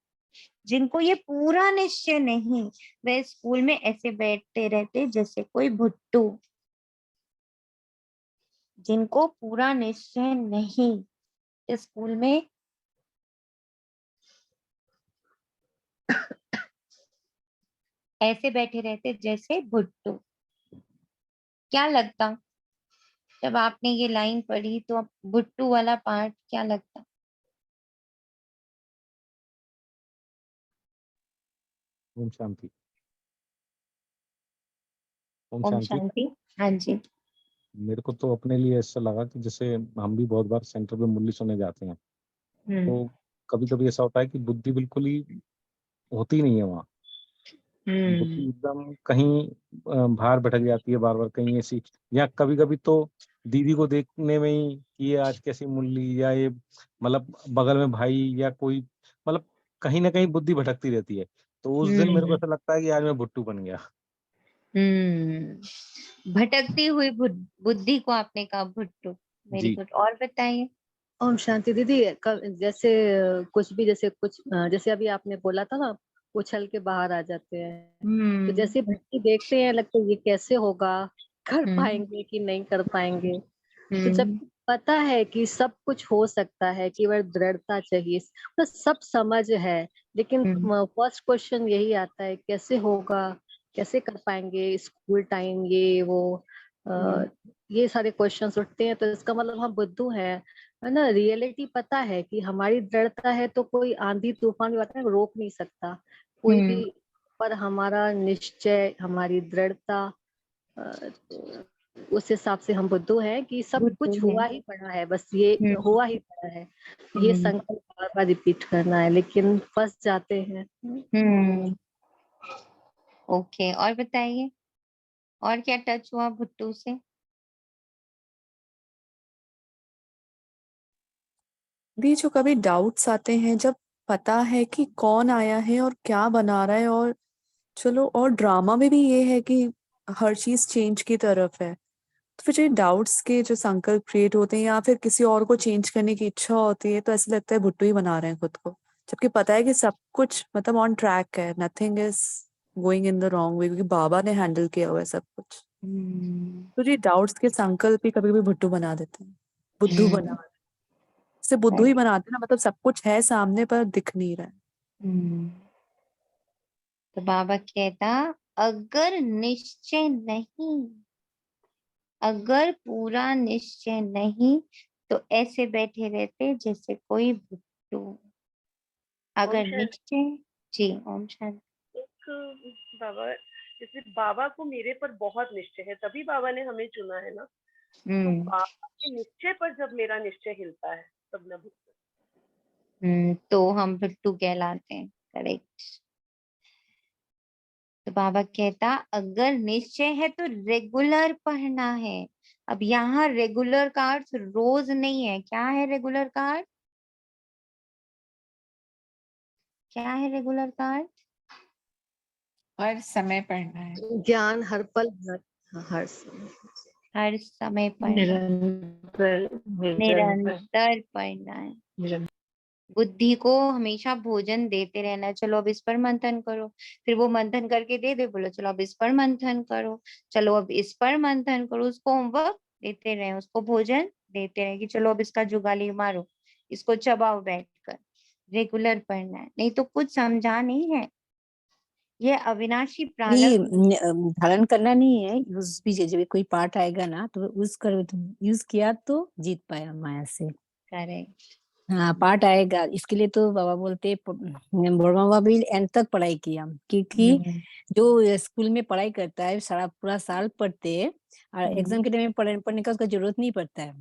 जिनको ये पूरा निश्चय नहीं, वे स्कूल में ऐसे बैठते रहते जैसे कोई भुट्टू। जिनको पूरा निश्चय नहीं, स्कूल में ऐसे बैठे रहते जैसे भुट्टू। क्या लगता जब आपने ये लाइन पढ़ी तो भुट्टू वाला पार्ट क्या लगता? ओम शांति। ओम ओम शांति। शांति। हाँ जी। मेरे को तो अपने लिए ऐसा लगा कि जैसे हम भी बहुत बार सेंटर पे मुरली सुनने जाते हैं, तो कभी कभी ऐसा होता है कि बुद्धि बिल्कुल ही होती नहीं है वहाँ। बुद्धि एकदम कहीं बाहर भटक जाती है बार बार, कहीं ऐसी, या कभी कभी तो दीदी को देखने में ही कि ये आज कैसी मुरली, या ये मतलब बगल में भाई या कोई, मतलब कहीं ना कहीं बुद्धि भटकती रहती है। तो उस दिन मेरे को ऐसा लगता है कि आज मैं भुट्टू बन गया। भटकती हुई बुद्धि को आपने कहा भुट्टू। वेरी जी। गुड। और बताइए। ओम शांति दीदी। जैसे कुछ भी, जैसे अभी आपने बोला था ना, उछल के बाहर आ जाते हैं। तो जैसे भक्ति देखते हैं लगता है ये कैसे होगा, कर पाएंगे कि नहीं कर पाएंगे। तो जब पता है कि सब कुछ हो सकता है, केवल दृढ़ता चाहिए, तो सब समझ है। लेकिन फर्स्ट क्वेश्चन यही आता है कैसे होगा, कैसे कर पाएंगे, स्कूल टाइम ये वो ये सारे क्वेश्चंस उठते हैं। तो इसका मतलब हम बुद्धू है ना। रियलिटी पता है कि हमारी दृढ़ता है तो कोई आंधी तूफान भी आता है रोक नहीं सकता कोई भी, पर हमारा निश्चय, हमारी दृढ़ता, उस हिसाब से हम बुद्धू हैं कि सब कुछ हुआ ही पड़ा है, बस ये हुआ ही पड़ा है। ये संकल्प बार बार रिपीट करना है, लेकिन फंस जाते हैं। ओके। और बताइए, और क्या टच हुआ भुट्टू से? भी जो कभी डाउट्स आते हैं, जब पता है कि कौन आया है और क्या बना रहा है, और चलो, और ड्रामा में भी ये है कि हर चीज चेंज की तरफ है, तो फिर जो डाउट्स के जो संकल्प क्रिएट होते हैं या फिर किसी और को चेंज करने की इच्छा होती है, तो ऐसा लगता है भुट्टू ही बना रहे हैं खुद को, जबकि पता है कि सब कुछ मतलब ऑन ट्रैक है, nothing is going in the wrong way, क्योंकि बाबा ने हैंडल किया हुआ है सब कुछ। तो ये डाउट्स के संकल्प ही कभी कभी भुट्टू बना देते हैं, बुद्धू बना से बुद्धू ही बनाते हैं ना, मतलब सब कुछ है सामने पर दिख नहीं रहा है। तो बाबा कहता अगर निश्चय नहीं, अगर पूरा निश्चय नहीं तो ऐसे बैठे रहते जैसे कोई भुट्टू। अगर निश्चय, जी ओम शांति। एक बाबा, जैसे बाबा को मेरे पर बहुत निश्चय है, तभी बाबा ने हमें चुना है ना। तो बाबा के निश्चय पर जब मेरा निश्चय हिलता है तब मैं भुट्टू। तो हम भुट्टू कहलाते हैं, करेक्ट। तो बाबा कहता अगर निश्चय है तो रेगुलर पढ़ना है। अब यहाँ रेगुलर का अर्थ रोज नहीं है। क्या है रेगुलर का अर्थ? क्या है रेगुलर का अर्थ? हर समय पढ़ना है, ज्ञान हर पल, हर समय, हर समय पढ़ना, निरंतर पढ़ना है। बुद्धि को हमेशा भोजन देते रहना है। चलो अब इस पर मंथन करो, फिर वो मंथन करके दे दे, बोलो चलो अब इस पर मंथन करो, चलो अब इस पर मंथन करो। उसको होमवर्क देते रहे, उसको भोजन देते रहे कि चलो अब इसका जुगाली मारो, इसको चबाओ बैठकर। रेगुलर पढ़ना है, नहीं तो कुछ समझा नहीं है। ये अविनाशी प्रारब्ध धारण करना नहीं है, यूज भी जब कोई पार्ट आएगा ना तो यूज करो, यूज किया तो जीत पाया माया से। करेक्ट। हाँ, पार्ट आएगा, इसके लिए तो बाबा बोलते बाबा भी एंड तक पढ़ाई किया, क्योंकि जो स्कूल में पढ़ाई करता है सारा पूरा साल पढ़ते हैं और एग्जाम के टाइम में पढ़ने का उसका जरूरत नहीं पड़ता है।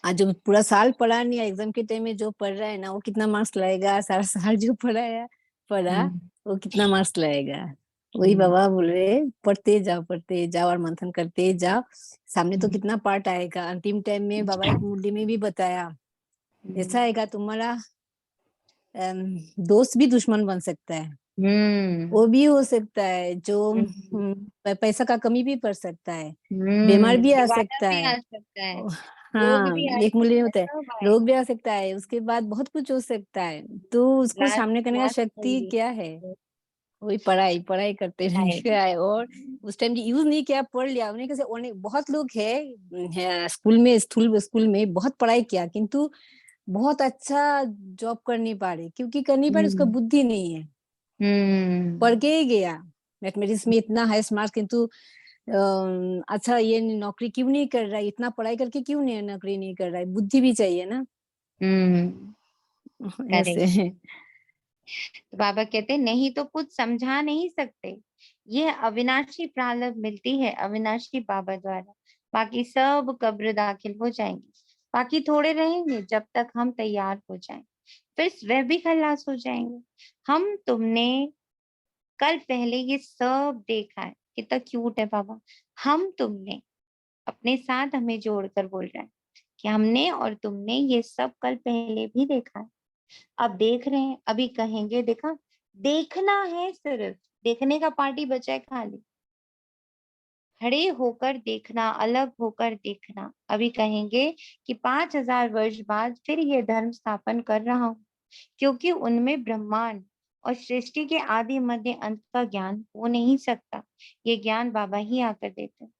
आज जो पूरा साल पढ़ा नहीं, एग्जाम के टाइम में जो पढ़ रहा है ना वो कितना मार्क्स लाएगा, सारा साल जो पढ़ा वो कितना मार्क्स लाएगा। वही बाबा बोल रहे पढ़ते जाओ और मंथन करते जाओ, सामने तो कितना पार्ट आएगा। अंतिम टाइम में बाबा एक मुरली में भी बताया, ऐसा आएगा तुम्हारा दोस्त भी दुश्मन बन सकता है, वो भी हो सकता है, जो पैसा का कमी भी पड़ सकता है, बीमार भी आ सकता है, हाँ एक मुरली में बताया रोग भी आ सकता है, उसके बाद बहुत कुछ हो सकता है। तो उसको सामने करने का शक्ति क्या है? वही पढ़ाई करते रहने है। और उस टाइम यूज नहीं किया, पढ़ लिया उन्हें कैसे। बहुत लोग है स्कूल में बहुत पढ़ाई किया किंतु बहुत अच्छा जॉब कर नहीं पा रहे, क्योंकि कर नहीं पा रहे, उसका बुद्धि नहीं है, पढ़ के ही गया मैथमेटिक्स में इतना हाई मार्क्स, किंतु अच्छा ये नौकरी क्यों नहीं कर रहा है, इतना पढ़ाई करके क्यों नहीं नौकरी नहीं कर रहा है, बुद्धि भी चाहिए ना। ऐसे तो बाबा कहते नहीं तो कुछ समझा नहीं सकते। यह अविनाशी प्रारब्ध मिलती है अविनाशी बाबा द्वारा, बाकी सब कब्र दाखिल हो जाएंगे, बाकी थोड़े रहेंगे जब तक हम तैयार हो जाएं, फिर वह भी खलास हो जाएंगे। हम तुमने कल पहले ये सब देखा है। कितना क्यूट है बाबा, हम तुमने, अपने साथ हमें जोड़कर बोल रहा है कि हमने और तुमने ये सब कल पहले भी देखा है, अब देख रहे हैं, अभी कहेंगे देखा। देखना है, सिर्फ देखने का पार्टी बचा है खाली, खड़े होकर देखना, अलग होकर देखना। अभी कहेंगे कि 5000 वर्ष बाद फिर ये धर्म स्थापन कर रहा हूं, क्योंकि उनमें ब्रह्मांड और सृष्टि के आदि मध्य अंत का ज्ञान हो नहीं सकता। ये ज्ञान बाबा ही आकर देते हैं।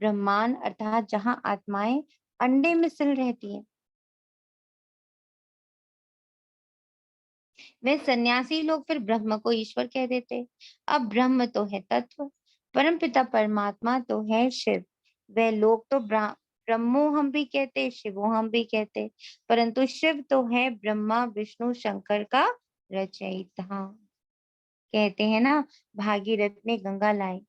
ब्रह्मांड अर्थात जहां आत्माएं अंडे में सिल रहती है, वे सन्यासी लोग फिर ब्रह्म को ईश्वर कह देते। अब ब्रह्म तो है तत्व, परमपिता परमात्मा तो है शिव। वे लोग तो ब्रह्मो हम भी कहते, शिवो हम भी कहते, परंतु शिव तो है ब्रह्मा विष्णु शंकर का रचयिता। कहते हैं ना भागीरथ ने गंगा लाई,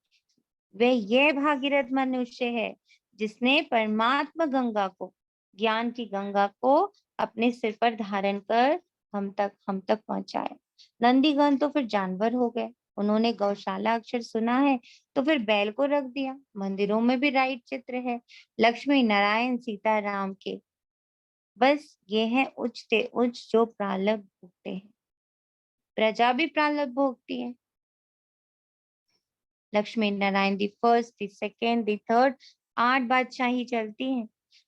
वे ये भागीरथ मनुष्य है जिसने परमात्मा गंगा को, ज्ञान की गंगा को अपने सिर पर धारण कर हम तक पहुंचाया। नंदीगण तो फिर जानवर हो गए, उन्होंने गौशाला अक्षर सुना है तो फिर बैल को रख दिया। मंदिरों में भी राइट चित्र है लक्ष्मी नारायण सीता राम के। बस ये है उच्च उच्च जो प्रारब्ध भोगते हैं, प्रजा भी प्रारब्ध भोगती है। Lakshmi Narayan the first, the second, the third, 8 बादशाही चलती हैं,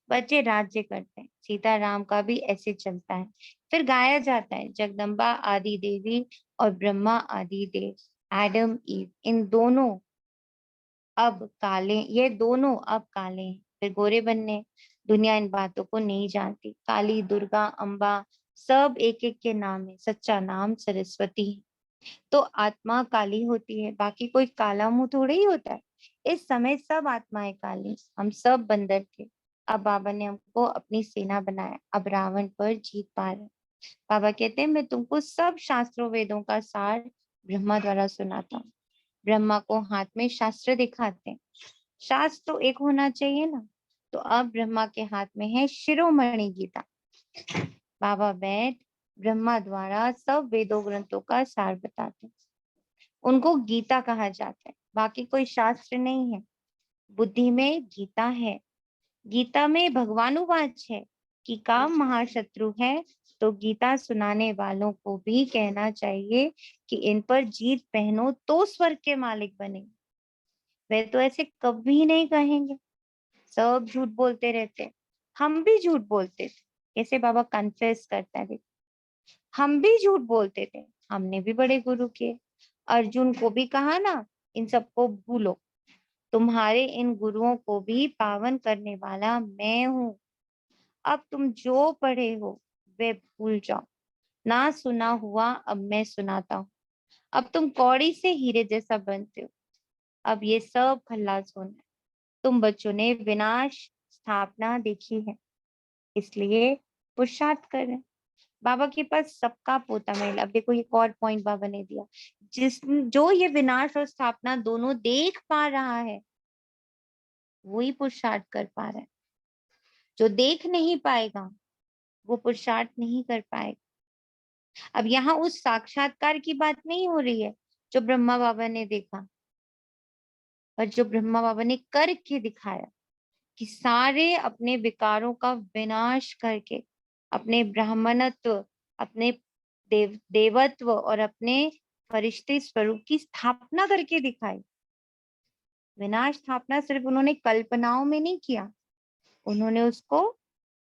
बच्चे राज्य करते हैं। सीताराम का भी ऐसे चलता है। फिर गाया जाता है, जगदम्बा आदि देवी और ब्रह्मा आदि देव, एडम ईव, इन दोनों अब काले, ये दोनों अब काले हैं, फिर गोरे बनने। दुनिया इन बातों को नहीं जानती। काली, दुर्गा, अम्बा, सब एक एक के नाम है, सच्चा नाम सरस्वती है। तो आत्मा काली होती है, बाकी कोई काला मुंह थोड़े ही होता है। इस समय सब आत्माएं काली, हम सब बंदर थे। अब बाबा ने हमको अपनी सेना बनाया, अब रावण पर जीत पा रहे हैं। बाबा कहते हैं, मैं तुमको सब शास्त्रों वेदों का सार ब्रह्मा द्वारा सुनाता हूँ। ब्रह्मा को हाथ में शास्त्र दिखाते हैं। शास्त्र तो एक होना चाहिए ना, तो अब ब्रह्मा के हाथ में है शिरोमणि गीता। बाबा बैठ ब्रह्मा द्वारा सब वेदों ग्रंथों का सार बताते हैं। उनको गीता कहा जाता है, बाकी कोई शास्त्र नहीं है। बुद्धि में गीता है। गीता में भगवानुवाच है कि काम महाशत्रु है, तो गीता सुनाने वालों को भी कहना चाहिए कि इन पर जीत पहनो तो स्वर्ग के मालिक बने। वे तो ऐसे कभी नहीं कहेंगे, सब झूठ बोलते रहते। हम भी झूठ बोलते थे, कैसे बाबा कन्फेस करता है, हम भी झूठ बोलते थे, हमने भी बड़े गुरु किए। अर्जुन को भी कहा ना, इन सबको भूलो, तुम्हारे इन गुरुओं को भी पावन करने वाला मैं हूँ। अब तुम जो पढ़े हो वे भूल जाओ, ना सुना हुआ अब मैं सुनाता हूँ। अब तुम कौड़ी से हीरे जैसा बनते हो, अब ये सब खल्लास होना है। तुम बच्चों ने विनाश स्थापना देखी है, इसलिए पुरुषार्थ कर रहे हैं। बाबा के पास सबका पोता मेल। अब देखो एक और पॉइंट बाबा ने दिया, जो ये विनाश और स्थापना दोनों देख पा रहा है, वही पुरुषार्थ कर पा रहा है। जो देख नहीं पाएगा वो पुरुषार्थ नहीं कर पाएगा। अब यहाँ उस साक्षात्कार की बात नहीं हो रही है जो ब्रह्मा बाबा ने देखा, पर जो ब्रह्मा बाबा ने करके दिखाया कि सारे अपने विकारों का विनाश करके अपने ब्राह्मणत्व, अपने देवत्व और अपने फरिश्ते स्वरूप की स्थापना करके दिखाई। विनाश स्थापना सिर्फ उन्होंने कल्पनाओं में नहीं किया, उन्होंने उसको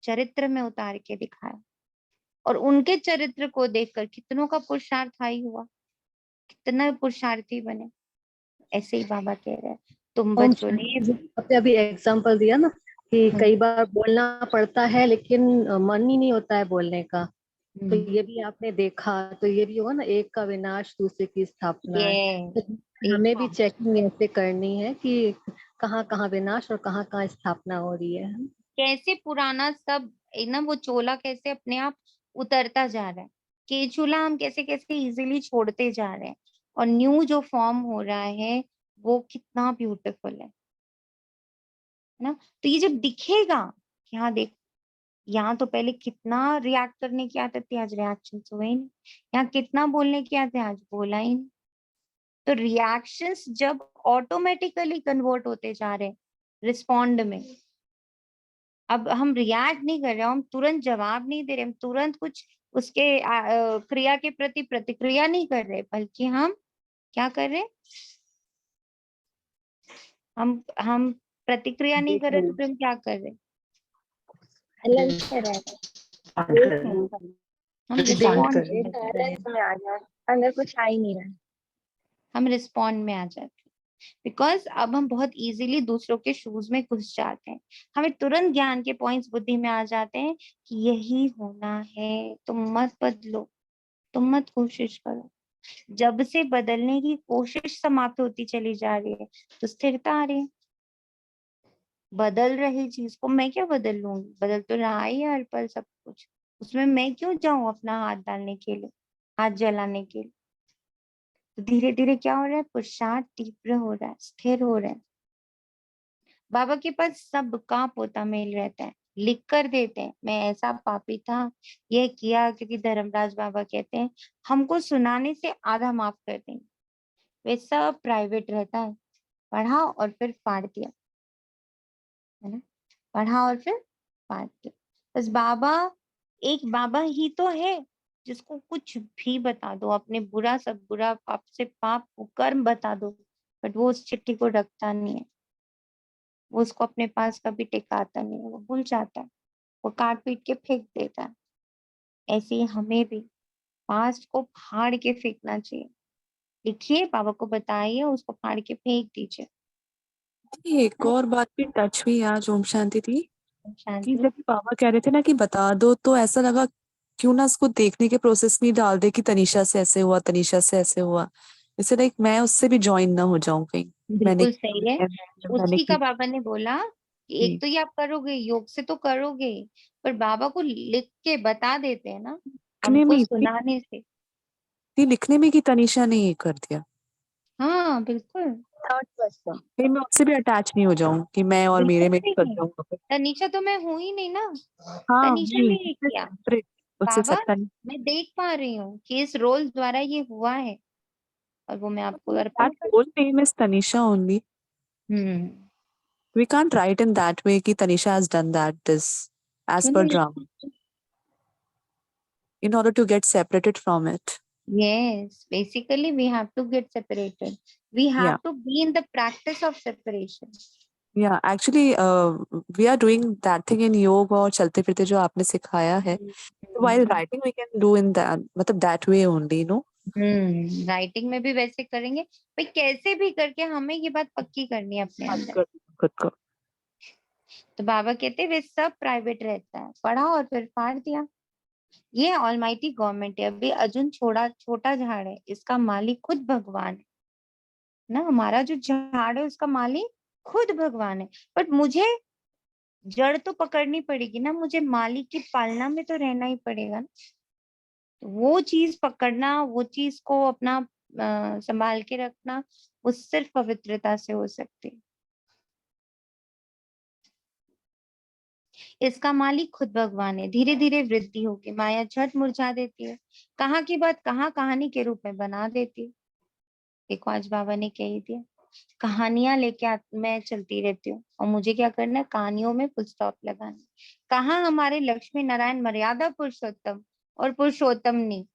चरित्र में उतार के दिखाया। और उनके चरित्र को देखकर कितनों का पुरुषार्थ हाई हुआ, कितना पुरुषार्थी बने। ऐसे ही बाबा कह रहे हैं, तुम बच्चों ने आपने अभी एग्जांपल दिया ना कि कई बार बोलना पड़ता है लेकिन मन ही नहीं होता है बोलने का, तो ये भी आपने देखा, तो ये भी होगा ना, एक का विनाश दूसरे की स्थापना है। तो हमें भी चेकिंग ऐसे करनी है कि कहाँ कहाँ विनाश और कहाँ कहाँ स्थापना हो रही है। कैसे पुराना सब ना, वो चोला कैसे अपने आप उतरता जा रहा है, केचुला हम कैसे कैसे इजीली छोड़ते जा रहे हैं, और न्यू जो फॉर्म हो रहा है वो कितना ब्यूटीफुल है ना। तो ये जब दिखेगा कि हाँ देख, यहाँ तो पहले कितना रिएक्ट करने की आदत थी, आज रिएक्शन हुए ही नहीं। यहाँ कितना बोलने की आदत है, आज बोला ही नहीं। तो रिएक्शंस जब ऑटोमेटिकली कन्वर्ट होते जा रहे हैं रिस्पॉन्ड में, अब हम रिएक्ट नहीं कर रहे, हम तुरंत जवाब नहीं दे रहे, हम तुरंत कुछ उसके क्रिया के प्रति प्रतिक्रिया नहीं कर रहे, बल्कि हम क्या कर रहे, हम प्रतिक्रिया नहीं कर रहे, तो फिर हम क्या कर रहे, हम अंदर कुछ आ ही नहीं रहा, हम रिस्पॉन्ड में आ जाते हैं। बिकॉज अब हम बहुत इजीली दूसरों के शूज में घुस जाते हैं, हमें तुरंत ज्ञान के पॉइंट्स बुद्धि में आ जाते हैं कि यही होना है, तुम मत बदलो, तुम मत कोशिश करो। जब से बदलने की कोशिश समाप्त होती चली जा रही है, तो स्थिरता आ रही है। बदल रही चीज को मैं क्या बदल लूंगी, बदल तो रहा ही है हर पल सब कुछ, उसमें मैं क्यों जाऊं अपना हाथ डालने के लिए, हाथ जलाने के लिए। तो धीरे धीरे क्या हो रहा है, पुरुषार्थ तीव्र हो रहा है, स्थिर हो रहा है। बाबा के पास सबका पोता मेल रहता है, लिख कर देते हैं, मैं ऐसा पापी था, ये किया, क्योंकि धर्मराज बाबा कहते हैं हमको सुनाने से आधा माफ कर देंगे। वे सब प्राइवेट रहता है, पढ़ा और फिर फाड़ दिया, है ना, पढ़ा और फिर फाड़ दिया। बस बाबा, एक बाबा ही तो है जिसको कुछ भी बता दो, अपने बुरा सब बुरा, पाप से पाप कर्म बता दो, बट वो उस चिट्ठी को रखता नहीं है। वो उसको अपने पास कभी टिकाता नहीं है, वो भूल जाता है, वो काट पीट के फेंक देता है। ऐसे ही हमें भी पास्ट को फाड़ के फेंकना चाहिए। लिखिए, बाबा को बताइए, उसको फाड़ के फेंक दीजिए। एक और बात भी टच हुई आज, ओम शांति थी, कि शांति। जब बाबा कह रहे थे ना कि बता दो, तो ऐसा लगा क्यों ना उसको देखने के प्रोसेस में डाल दे कि तनीषा से ऐसे हुआ, तनीषा से ऐसे हुआ, इससे लाइक मैं उससे भी ज्वाइन ना हो जाऊं कहीं। मैंने बिल्कुल सही है। मैंने उसी का की बाबा ने बोला कि जी। एक तो ये आप करोगे, योग से तो करोगे, पर बाबा को लिख के बता देते हैं ना, लिखने हमको में सुनाने से। लिखने में कि तनीषा ने ये कर दिया। हाँ बिल्कुल, थर्ड पर्सन। कहीं मैं उससे भी अटैच नहीं हो जाऊं कि मैं और बिल्कुल मेरे में भी कर नहीं। जाऊंगा फिर। तनीषा तो मैं हूं ही नहीं ना, हाँ तनीषा वही, ने ये किया। सेपरेट, उससे बाबा, सत्ता नहीं। मैं देख पा रही हूँ कि इस रोल द्वारा ये हुआ है, और वो मैं आपको अर्पण That कर। whole name is Tanisha only. We can't write in that way कि Tanisha has done that, this, as क्यों per नहीं drama, in order to get separated from it. Yes, basically we have to get separated. We Yeah. have to be in the practice of separation. Yeah, actually, we are doing that thing in yoga और चलते फिरते जो आपने सिखाया है. So while writing, we can do in that, मतलब that way only, no? Writing में भी वैसे करेंगे भाई, कैसे भी करके हमें ये बात पक्की करनी है अपने अंदर। खुद को। तो बाबा कहते वे सब प्राइवेट रहता है, पढ़ा और फिर फाड़ दिया। ये ऑलमाइटी गवर्नमेंट है। अभी अर्जुन छोटा झाड़ है, इसका मालिक खुद भगवान है ना। हमारा जो झाड़ है उसका मालिक खुद भगवान है, बट मुझे जड़ तो पकड़नी पड़ेगी ना, मुझे मालिक की पालना में तो रहना ही पड़ेगा ना। तो वो चीज पकड़ना, वो चीज को अपना संभाल के रखना, वो सिर्फ पवित्रता से हो सकती है। इसका मालिक खुद भगवान है। धीरे धीरे वृद्धि होगी, माया झट मुरझा देती है, कहाँ की बात कहाँ कहानी के रूप में बना देती है। देखो आज बाबा ने कह दिया, कहानियां लेके मैं चलती रहती हूँ, और मुझे क्या करना है, कहानियों में फुल स्टॉप लगाना। कहाँ हमारे लक्ष्मी नारायण मर्यादा पुरुषोत्तम और पुरुषोत्तम नहीं,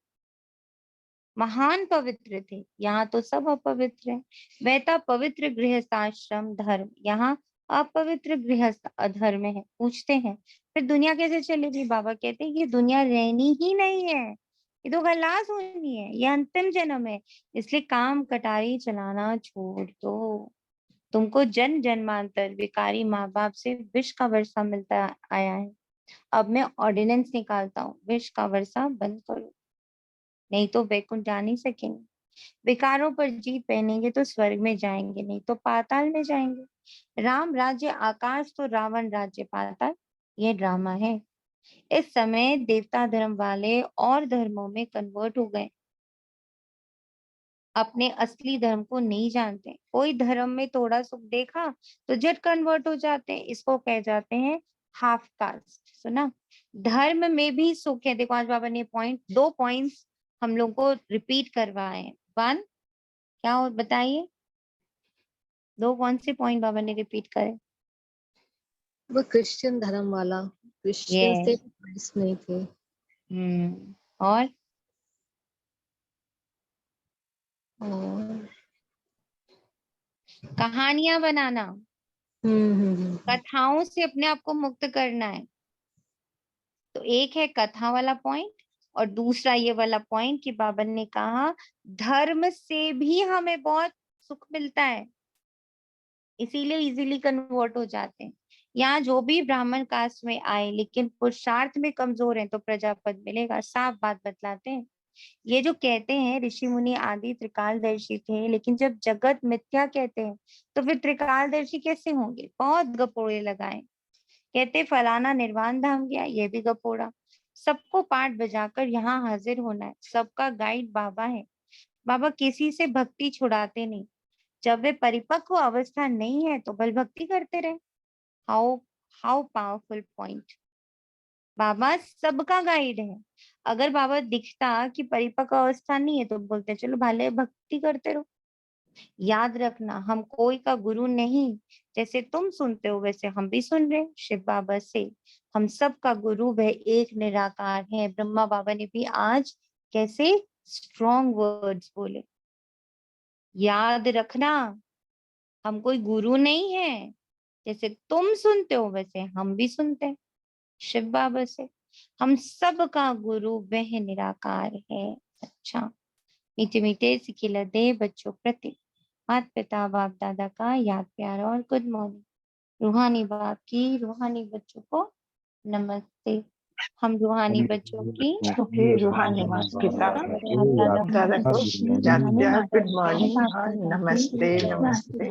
महान पवित्र थे, यहाँ तो सब अपवित्र है। वैसा पवित्र गृहस्थाश्रम धर्म, यहाँ अपवित्र गृहस्थ अधर्म है। पूछते हैं फिर दुनिया कैसे चलेगी? बाबा कहते हैं ये दुनिया रहनी ही नहीं है, ये तो खलास होनी है, ये अंतिम जन्म है, इसलिए काम कटारी चलाना छोड़ दो। तुमको जन्म जन्मांतर विकारी माँ बाप से विष का वर्षा मिलता आया है, अब मैं ऑर्डिनेंस निकालता हूँ, विष का वर्षा बंद करो, नहीं तो वैकुंठ जा नहीं सकेंगे। विकारों पर जीत पहनेंगे तो स्वर्ग में जाएंगे, नहीं तो पाताल में जाएंगे। राम राज्य आकाश तो रावण राज्य पाताल, ये ड्रामा है। इस समय देवता धर्म वाले और धर्मों में कन्वर्ट हो गए, अपने असली धर्म को नहीं जानते। कोई धर्म में थोड़ा सुख देखा तो झट कन्वर्ट हो जाते हैं, इसको कह जाते हैं हाफ कास्ट। सुना, धर्म में भी सुख है। देखो आज बाबा ने दो पॉइंट्स हम लोग को रिपीट करवाए हैं। वन क्या बताइए, दो कौन से पॉइंट बाबा ने रिपीट करे? वो क्रिश्चियन धर्म वाला, क्रिश्चियन से क्राइस्ट नहीं थे। और कहानियां बनाना, कथाओं से अपने आप को मुक्त करना है। तो एक है कथा वाला पॉइंट, और दूसरा ये वाला पॉइंट कि बाबा ने कहा धर्म से भी हमें बहुत सुख मिलता है, इसीलिए इजीली कन्वर्ट हो जाते हैं। यहाँ जो भी ब्राह्मण कास्ट में आए लेकिन पुरुषार्थ में कमजोर हैं तो प्रजापद मिलेगा, साफ बात बतलाते हैं। ये जो कहते हैं ऋषि मुनि आदि त्रिकालदर्शी थे, लेकिन जब जगत मिथ्या कहते हैं तो फिर त्रिकालदर्शी कैसे होंगे? बहुत गपोड़े लगाए। कहते फलाना निर्वाण धाम गया, ये भी गपोड़ा। सबको पाठ बजाकर यहाँ हाजिर होना है, सबका गाइड बाबा है। बाबा किसी से भक्ति छुड़ाते नहीं, जब वे परिपक्व अवस्था नहीं है तो बल भक्ति करते रहे। How how powerful point. बाबा सबका गाइड है। अगर बाबा दिखता कि परिपक्व अवस्था नहीं है तो बोलते चलो भले भक्ति करते रहो। याद रखना हम कोई का गुरु नहीं, जैसे तुम सुनते हो वैसे हम भी सुन रहे शिव बाबा से। हम सब का गुरु वह एक निराकार है। ब्रह्मा बाबा ने भी आज कैसे स्ट्रॉन्ग वर्ड्स बोले, याद रखना हम कोई गुरु नहीं है, जैसे तुम सुनते हो वैसे हम भी सुनते हैं शिव बाबा से। हम सबका गुरु वह निराकार है। अच्छा, मीठे मीठे सिखिलते बच्चों प्रति माता पिता बाप दादा का याद प्यार और गुड मॉर्निंग। रूहानी बाप की रूहानी बच्चों को नमस्ते। हम रूहानी बच्चों की रूहानी पिता दादा को याद प्यार गुड मॉर्निंग और नमस्ते नमस्ते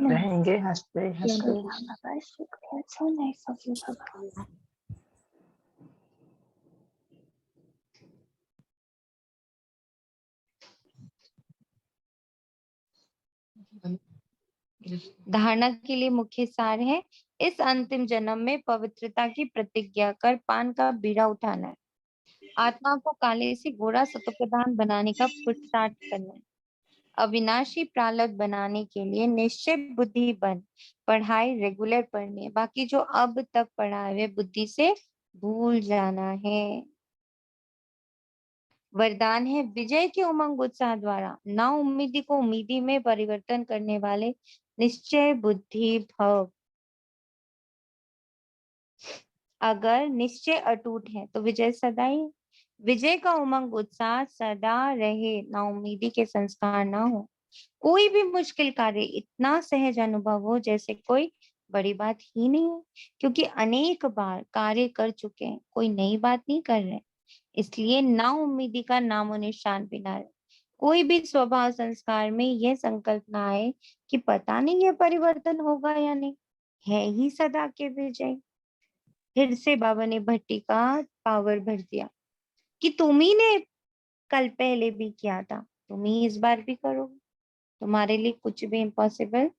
रहेंगे हंसते हंसते। धारणा के लिए मुख्य सार है, इस अंतिम जन्म में पवित्रता की प्रतिज्ञा कर पान का बीड़ा उठाना है। आत्मा को काले से गोरा सतोप्रधान बनाने का पुरुषार्थ करना है। अविनाशी प्रालब्ध बनाने के लिए निश्चय बुद्धि बन पढ़ाई रेगुलर पढ़नी है। बाकी जो अब तक पढ़ा हुए बुद्धि से भूल जाना है। वरदान है, विजय के उमंग उत्साह द्वारा ना उम्मीदी को उम्मीदी में परिवर्तन करने वाले निश्चय बुद्धि भव। अगर निश्चय अटूट है तो विजय सदा ही। विजय का उमंग उत्साह सदा रहे, ना उम्मीदी के संस्कार ना हो। कोई भी मुश्किल कार्य इतना सहज अनुभव हो जैसे कोई बड़ी बात ही नहीं है, क्योंकि अनेक बार कार्य कर चुके हैं, कोई नई बात नहीं कर रहे। इसलिए ना उम्मीदी का नामो निशान भी ना रहे। कोई भी स्वभाव संस्कार में यह संकल्प ना आए कि पता नहीं यह परिवर्तन होगा या नहीं, है ही सदा के विजय। फिर से बाबा ने भट्टी का पावर भर दिया कि तुम ही ने कल पहले भी किया था, तुम ही इस बार भी करोगे। तुम्हारे लिए कुछ भी इम्पॉसिबल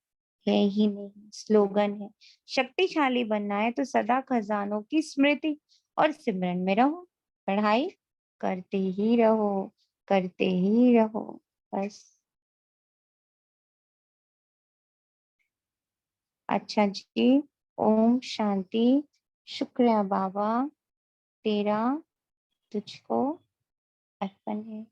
है ही नहीं। स्लोगन है, शक्तिशाली बनना है तो सदा खजानों की स्मृति और सिमरन में रहो। पढ़ाई करते ही रहो, करते ही रहो बस। अच्छा जी, ओम शांति। शुक्रिया बाबा, तेरा तुझको अर्पण है।